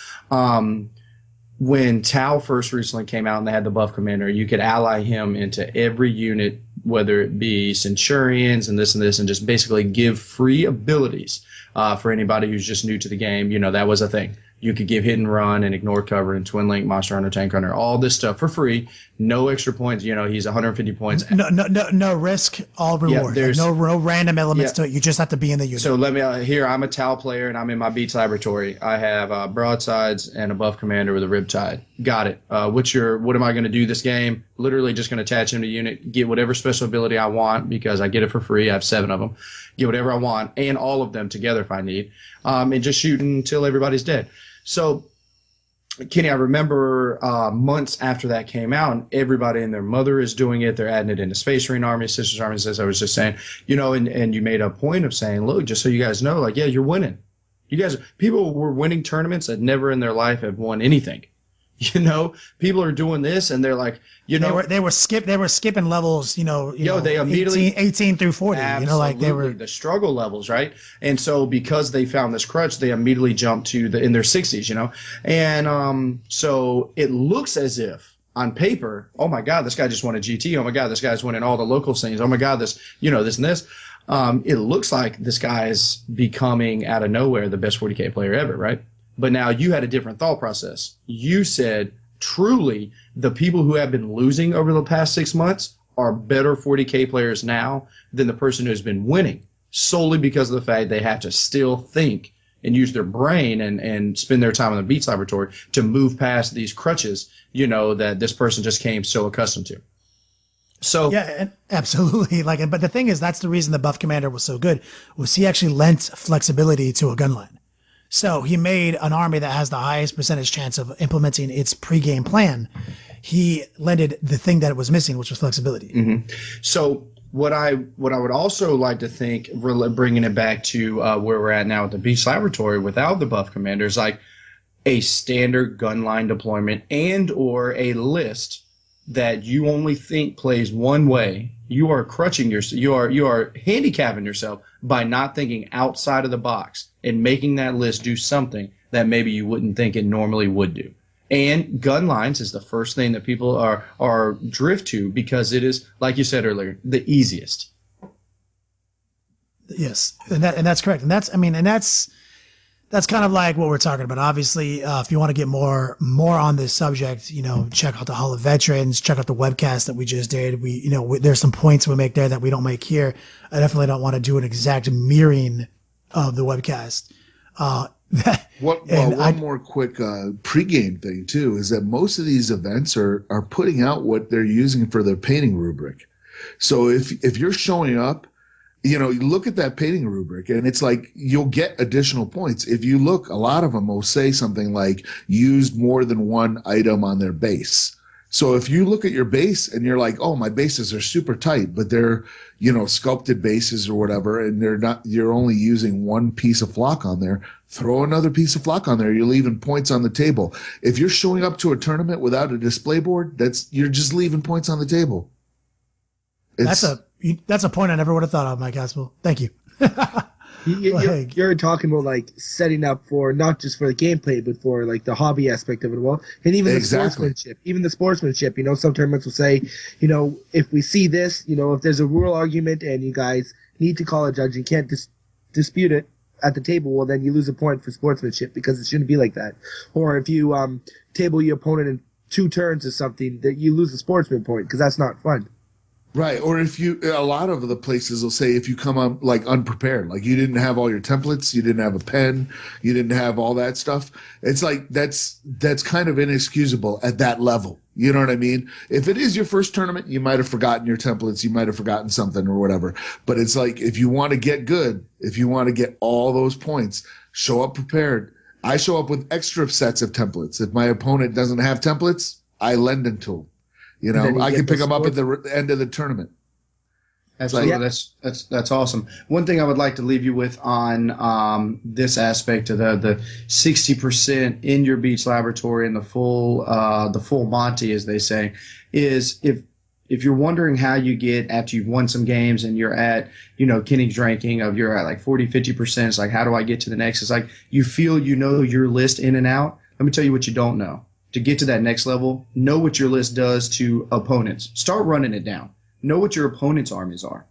D: When Tau first recently came out and they had the buff commander, you could ally him into every unit, whether it be Centurions and this, and just basically give free abilities for anybody who's just new to the game. You know, that was a thing. You could give hit and run and ignore cover and twin link, monster hunter, tank hunter, all this stuff for free. No extra points. You know, he's 150 points.
C: No risk, all reward. There's no random elements to it. You just have to be in the unit.
D: So let me here. I'm a Tau player and I'm in my Beats Laboratory. I have broadsides and a buff commander with a riptide. Got it. What am I going to do this game? Literally just going to attach him to unit, get whatever special ability I want because I get it for free. I have 7 of them. Get whatever I want and all of them together if I need, and just shoot until everybody's dead. So, Kenny, I remember months after that came out, and everybody and their mother is doing it. They're adding it into Space Marine Army, Sisters Armies, as I was just saying, you know, and you made a point of saying, look, just so you guys know, like, yeah, you're winning. People were winning tournaments that never in their life have won anything. You know, people are doing this, and they're like, you know,
C: they were skipping levels. You know,
D: they immediately
C: 18 through 40.
D: Absolutely,
C: you know, like they were
D: the struggle levels, right? And so because they found this crutch, they immediately jumped to in their 60s. You know, and so it looks as if on paper, oh my God, this guy just won a GT. Oh my God, this guy's winning all the local scenes. Oh my God, this and this. It looks like this guy is becoming out of nowhere the best 40k player ever, right? But now you had a different thought process. You said, truly, the people who have been losing over the past 6 months are better 40K players now than the person who has been winning, solely because of the fact they have to still think and use their brain and spend their time in the Beats Laboratory to move past these crutches, you know, that this person just came so accustomed to. So
C: yeah, absolutely. But the thing is, that's the reason the buff commander was so good, was he actually lent flexibility to a gun line. So he made an army that has the highest percentage chance of implementing its pregame plan. He lended the thing that it was missing, which was flexibility.
D: Mm-hmm. So what I would also like to think, bringing it back to where we're at now with the Beast Laboratory without the buff commander, is like a standard gun line deployment and or a list that you only think plays one way. You are crutching yourself. You are handicapping yourself by not thinking outside of the box and making that list do something that maybe you wouldn't think it normally would do. And gun lines is the first thing that people are drift to because it is, like you said earlier, the easiest.
C: Yes, and that's correct, and that's kind of like what we're talking about. Obviously, if you want to get more on this subject, check out the Hall of Veterans, check out the webcast that we just did. There's some points we make there that we don't make here. I definitely don't want to do an exact mirroring of the webcast.
E: One more quick pregame thing too is that most of these events are putting out what they're using for their painting rubric. So if you're showing up, you look at that painting rubric and it's like you'll get additional points. If you look, a lot of them will say something like used more than one item on their base. So if you look at your base and you're like, oh, my bases are super tight, but they're, sculpted bases or whatever, and you're only using one piece of flock on there, throw another piece of flock on there. You're leaving points on the table. If you're showing up to a tournament without a display board, you're just leaving points on the table.
C: That's a point I never would have thought of, Mike Haspel. Thank you.
F: You're talking about like setting up for not just for the gameplay, but for like the hobby aspect of it. Well, and even the sportsmanship. Even the sportsmanship. Some tournaments will say, if we see this, if there's a rule argument and you guys need to call a judge and can't dispute it at the table, well then you lose a point for sportsmanship because it shouldn't be like that. Or if you table your opponent in 2 turns or something, that you lose a sportsman point because that's not fun.
E: Right. Or a lot of the places will say if you come up like unprepared, like you didn't have all your templates, you didn't have a pen, you didn't have all that stuff. It's like that's kind of inexcusable at that level. You know what I mean? If it is your first tournament, you might have forgotten your templates, you might have forgotten something or whatever. But it's like if you want to get good, if you want to get all those points, show up prepared. I show up with extra sets of templates. If my opponent doesn't have templates, I lend them to them. I can pick them up at the end of the tournament.
D: Absolutely. That's awesome. One thing I would like to leave you with on this aspect of the 60% in your Beats laboratory and the full Monty, as they say, is if you're wondering how you get after you've won some games and you're at, Kenny's ranking of you're at like 40-50%, it's like, how do I get to the next? It's like you feel your list in and out. Let me tell you what you don't know. To get to that next level, know what your list does to opponents. Start running it down. Know what your opponent's armies are.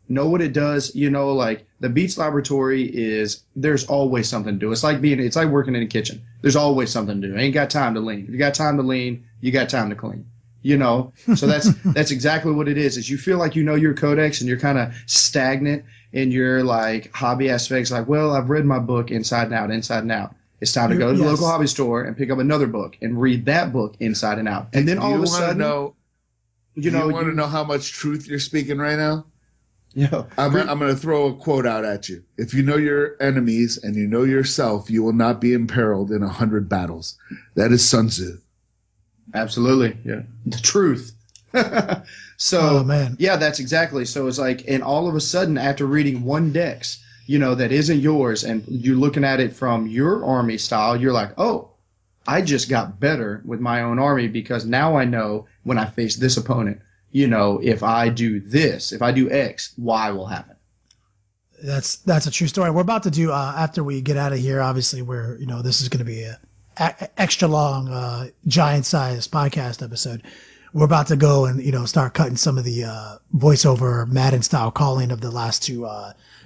D: Know what it does. Like the Beats laboratory there's always something to do. It's like working in a kitchen. There's always something to do. Ain't got time to lean. If you got time to lean, you got time to clean. So that's exactly what it is you feel like your codex and you're kind of stagnant in your like hobby aspects. Like, well, I've read my book inside and out. It's time to go to the local hobby store and pick up another book and read that book inside and out. And then all of a sudden,
E: you want to know how much truth you're speaking right now?
D: Yeah.
E: I'm going to throw a quote out at you. If you know your enemies and you know yourself, you will not be imperiled in 100 battles. That is Sun Tzu.
D: Absolutely. Yeah. The truth. So, man. Yeah, that's exactly. So it's like, and all of a sudden, after reading one dex, that isn't yours, and you're looking at it from your army style, you're like, oh, I just got better with my own army because now I know when I face this opponent, if I do this, if I do X, Y will happen.
C: That's a true story. We're about to do, after we get out of here, obviously this is going to be a extra long, giant sized podcast episode. We're about to go and, start cutting some of the voiceover Madden style calling of the last 2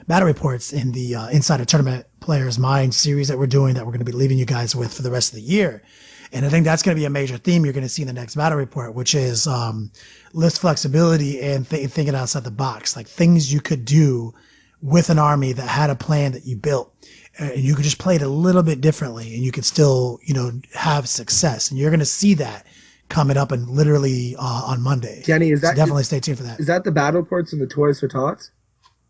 C: battle reports in the Insider Tournament Players Mind series that we're doing that we're going to be leaving you guys with for the rest of the year. And I think that's going to be a major theme you're going to see in the next battle report, which is list flexibility and thinking outside the box, like things you could do with an army that had a plan that you built. And you could just play it a little bit differently and you could still, have success. And you're going to see that coming up and literally on Monday.
F: Kenny,
C: definitely stay tuned for that.
F: Is that the battle reports and the Toys for Tots?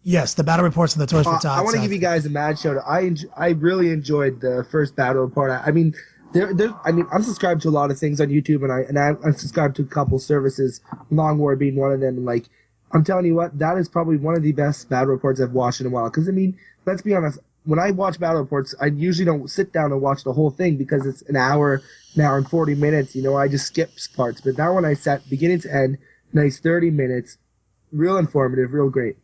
C: Yes, the battle reports and the Toys for Tots.
F: I want to give you guys a mad shout out. I really enjoyed the first battle report. I mean, I'm subscribed to a lot of things on YouTube, and I'm subscribed to a couple services, Long War being one of them. And like, I'm telling you what, that is probably one of the best battle reports I've watched in a while. Because I mean, let's be honest, when I watch battle reports, I usually don't sit down and watch the whole thing because it's an hour and 40 minutes. I just skip parts. But that one I sat beginning to end, nice 30 minutes, real informative, real great.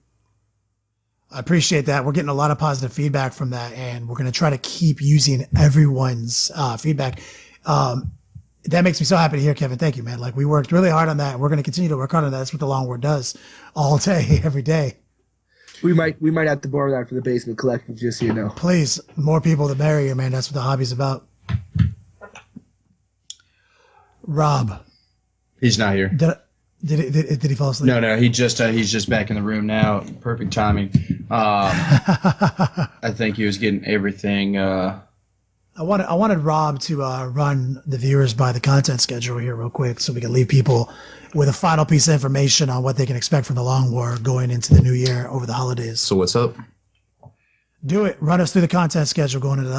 C: I appreciate that. We're getting a lot of positive feedback from that, and we're going to try to keep using everyone's feedback. That makes me so happy to hear, Kevin. Thank you, man. Like, we worked really hard on that. We're going to continue to work hard on that. That's what the Long War does all day, every day.
F: We might have to borrow that for the basement collective, just so you know.
C: Please, more people the merrier, man. That's what the hobby's about. Rob.
D: He's not here.
C: Did he fall asleep?
D: No, he's just back in the room now. Perfect timing. I think he was getting everything. I
C: wanted Rob to run the viewers by the content schedule here real quick, so we can leave people with a final piece of information on what they can expect from the Long War going into the new year over the holidays.
B: So what's up?
C: Do it. Run us through the content schedule going into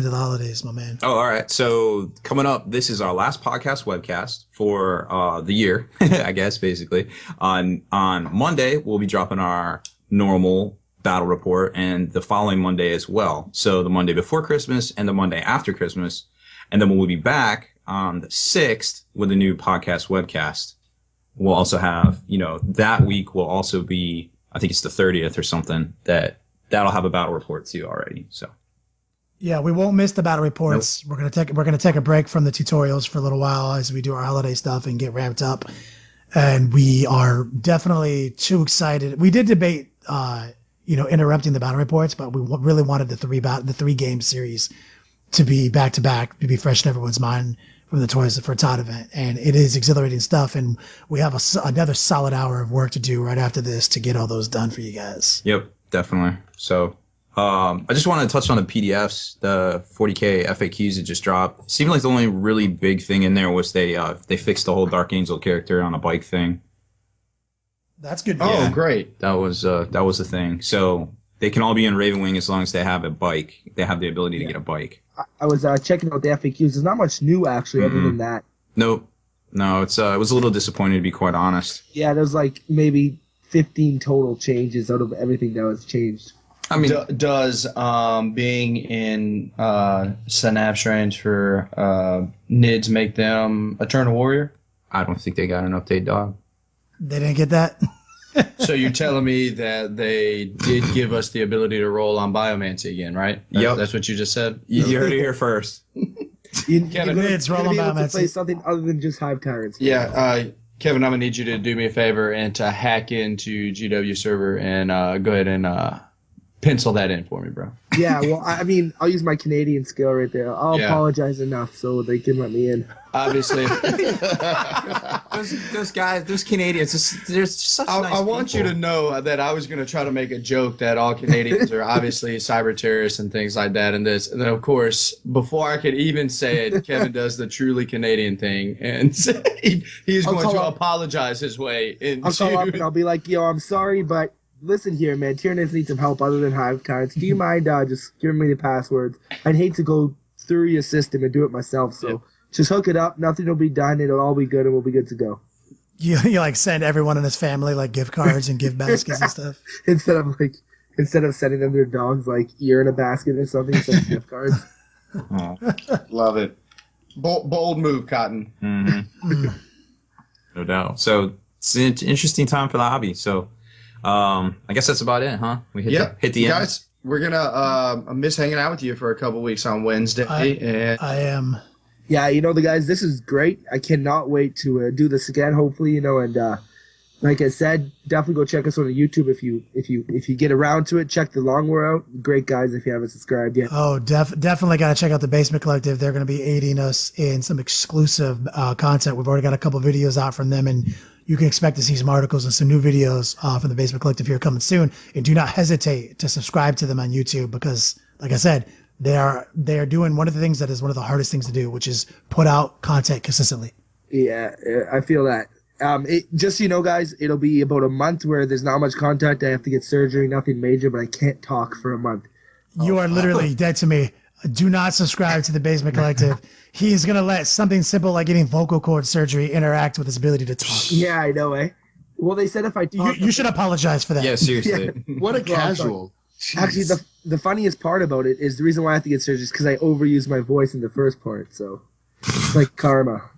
C: the holidays, my man.
B: Oh, all right. So coming up, this is our last podcast webcast for the year, I guess, basically. On Monday, we'll be dropping our normal battle report, and the following Monday as well. So the Monday before Christmas and the Monday after Christmas. And then we'll be back on the 6th with a new podcast webcast. We'll also have, that week will also be, I think it's the 30th or something, that'll have a battle report too already. So
C: yeah, we won't miss the battle reports. Nope. We're gonna take a break from the tutorials for a little while as we do our holiday stuff and get ramped up. And we are definitely too excited. We did debate, interrupting the battle reports, but we really wanted the three game series to be back to back, to be fresh in everyone's mind from the Toys for Todd event. And it is exhilarating stuff. And we have another solid hour of work to do right after this to get all those done for you guys.
B: Yep, definitely. So I just wanted to touch on the PDFs, the 40k FAQs that just dropped. It seemed like the only really big thing in there was they fixed the whole Dark Angel character on a bike thing.
C: That's good.
D: Oh, yeah. Great.
B: That was the thing. So they can all be in Ravenwing as long as they have a bike. They have the ability to get a bike.
F: I was checking out the FAQs. There's not much new actually, other than that.
B: Nope. No, it was a little disappointing to be quite honest.
F: Yeah, there's like maybe 15 total changes out of everything that was changed.
D: I mean, does being in Synapse range for NIDS make them Eternal Warrior?
B: I don't think they got an update, dog.
C: They didn't get that?
D: So you're telling me that they did give us the ability to roll on Biomancy again, right?
B: Yep.
D: That's what you just said?
B: You heard it here first.
F: Kevin, it's roll on Biomancy. Play something other than just Hive Tyrants.
D: Yeah, Kevin, I'm going to need you to do me a favor and to hack into GW server and go ahead and pencil that in for me, bro.
F: Yeah, well, I mean, I'll use my Canadian skill right there. I'll apologize enough so they can let me in.
D: Obviously.
B: those guys, those Canadians, they're such nice
D: I want you to know that I was going to try to make a joke that all Canadians are obviously cyber terrorists and things like that. And then, of course, before I could even say it, Kevin does the truly Canadian thing. And he's going to apologize his way into...
F: I'll call up and I'll be like, yo, I'm sorry, but... Listen here, man. Tyranids need some help other than Hive Tyrants. Do you mind just giving me the passwords? I'd hate to go through your system and do it myself, so just hook it up. Nothing will be done. It'll all be good, and we'll be good to go.
C: You like send everyone in his family like gift cards and gift baskets and stuff?
F: Instead of sending them their dog's like ear in a basket or something, send gift cards.
D: Oh, love it. Bold move, Cotton.
B: Mm-hmm. No doubt. So it's an interesting time for the hobby. So. I guess that's about it, huh? We hit the end.
D: Guys, we're gonna miss hanging out with you for a couple weeks on Wednesday.
C: I am.
F: Yeah, the guys, this is great. I cannot wait to do this again. Hopefully, and like I said, definitely go check us on YouTube if you get around to it. Check the Long War out. Great guys if you haven't subscribed yet.
C: Oh, definitely got to check out the Basement Collective. They're going to be aiding us in some exclusive content. We've already got a couple videos out from them, and you can expect to see some articles and some new videos from the Basement Collective here coming soon. And do not hesitate to subscribe to them on YouTube because, like I said, they are doing one of the things that is one of the hardest things to do, which is put out content consistently.
F: Yeah, I feel that. Just so you know, guys, it'll be about a month where there's not much contact. I have to get surgery, nothing major, but I can't talk for a month.
C: You are literally dead to me. Do not subscribe to the Basement Collective. He's going to let something simple like getting vocal cord surgery interact with his ability to talk.
F: Yeah, I know, eh? Well, they said if I talk...
C: You should apologize for that.
B: Yeah, seriously.
E: Yeah. What a casual.
F: Actually, the funniest part about it is the reason why I have to get surgery is because I overused my voice in the first part, so it's like karma.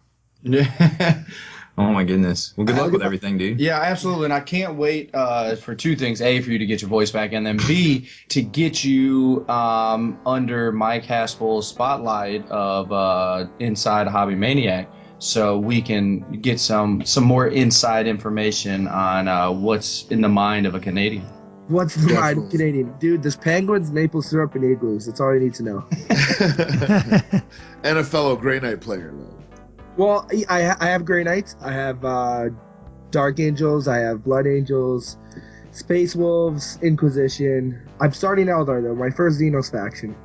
B: Oh my goodness. Well, good luck with everything, dude.
D: Yeah, absolutely. And I can't wait for two things. A, for you to get your voice back, and then B, to get you under Mike Haspel's spotlight of Inside Hobby Maniac, so we can get some more inside information on what's in the mind of a Canadian.
F: What's the
E: Definitely.
F: Canadian? Dude, there's penguins, maple syrup, and igloos. That's all you need to know.
E: And a fellow Grey Knight player, though.
F: Well, I have Grey Knights. I have Dark Angels. I have Blood Angels, Space Wolves, Inquisition. I'm starting Eldar, though. My first Xenos faction.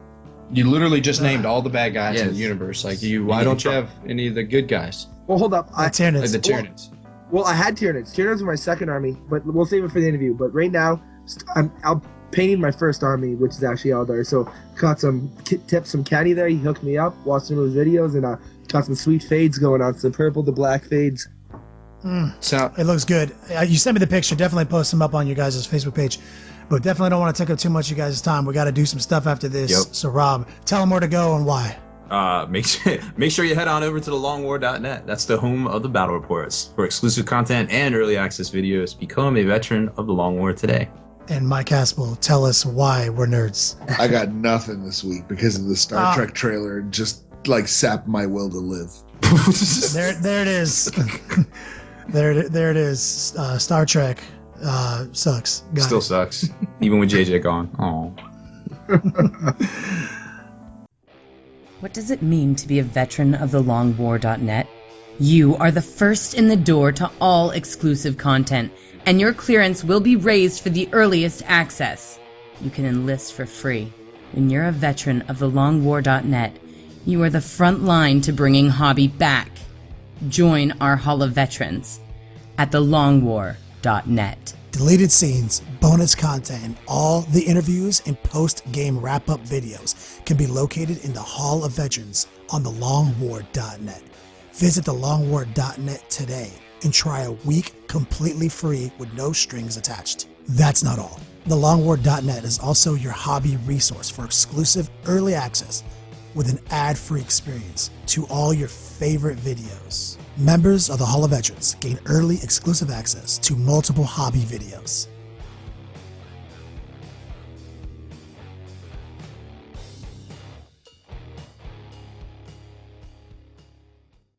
D: You literally just named all the bad guys in the
B: Yes.
D: universe. Like, why don't you have any of the good guys?
F: Well, hold up.
D: Like
C: Tyranids.
D: the Tyranids.
F: Well, I had Tyranids. Tyranids were my second army, but we'll save it for the interview. But right now, I'm painting my first army, which is actually Eldar. So caught some tips from Kenny there. He hooked me up, watched some of his videos, and got some sweet fades going on. Some purple to black fades.
D: So
C: It looks good. You sent me the picture. Definitely post them up on your guys' Facebook page. But definitely don't want to take up too much of you guys' time. We got to do some stuff after this.
B: Yep.
C: So, Rob, tell them where to go and why.
B: Make sure you head on over to thelongwar.net. That's the home of the battle reports. For exclusive content and early access videos, become a veteran of the Long War today.
C: And Mike Haspel, tell us why we're nerds.
E: I got nothing this week because of the Star Trek trailer. Just like sapped my will to live.
C: There it is. there it is. Star Trek sucks. Got
B: Still
C: it.
B: sucks, even with JJ gone. Oh.
A: What does it mean to be a veteran of the longwar.net? You are the first in the door to all exclusive content, and your clearance will be raised for the earliest access. You can enlist for free. When you're a veteran of the longwar.net, you are the front line to bringing hobby back. Join our Hall of Veterans at thelongwar.net.
C: Deleted scenes, bonus content, and all the interviews and post-game wrap-up videos can be located in the Hall of Veterans on thelongwar.net. Visit thelongwar.net today and try a week completely free with no strings attached. That's not all. Thelongwar.net is also your hobby resource for exclusive early access with an ad-free experience to all your favorite videos. Members of the Hall of Veterans gain early exclusive access to multiple hobby videos,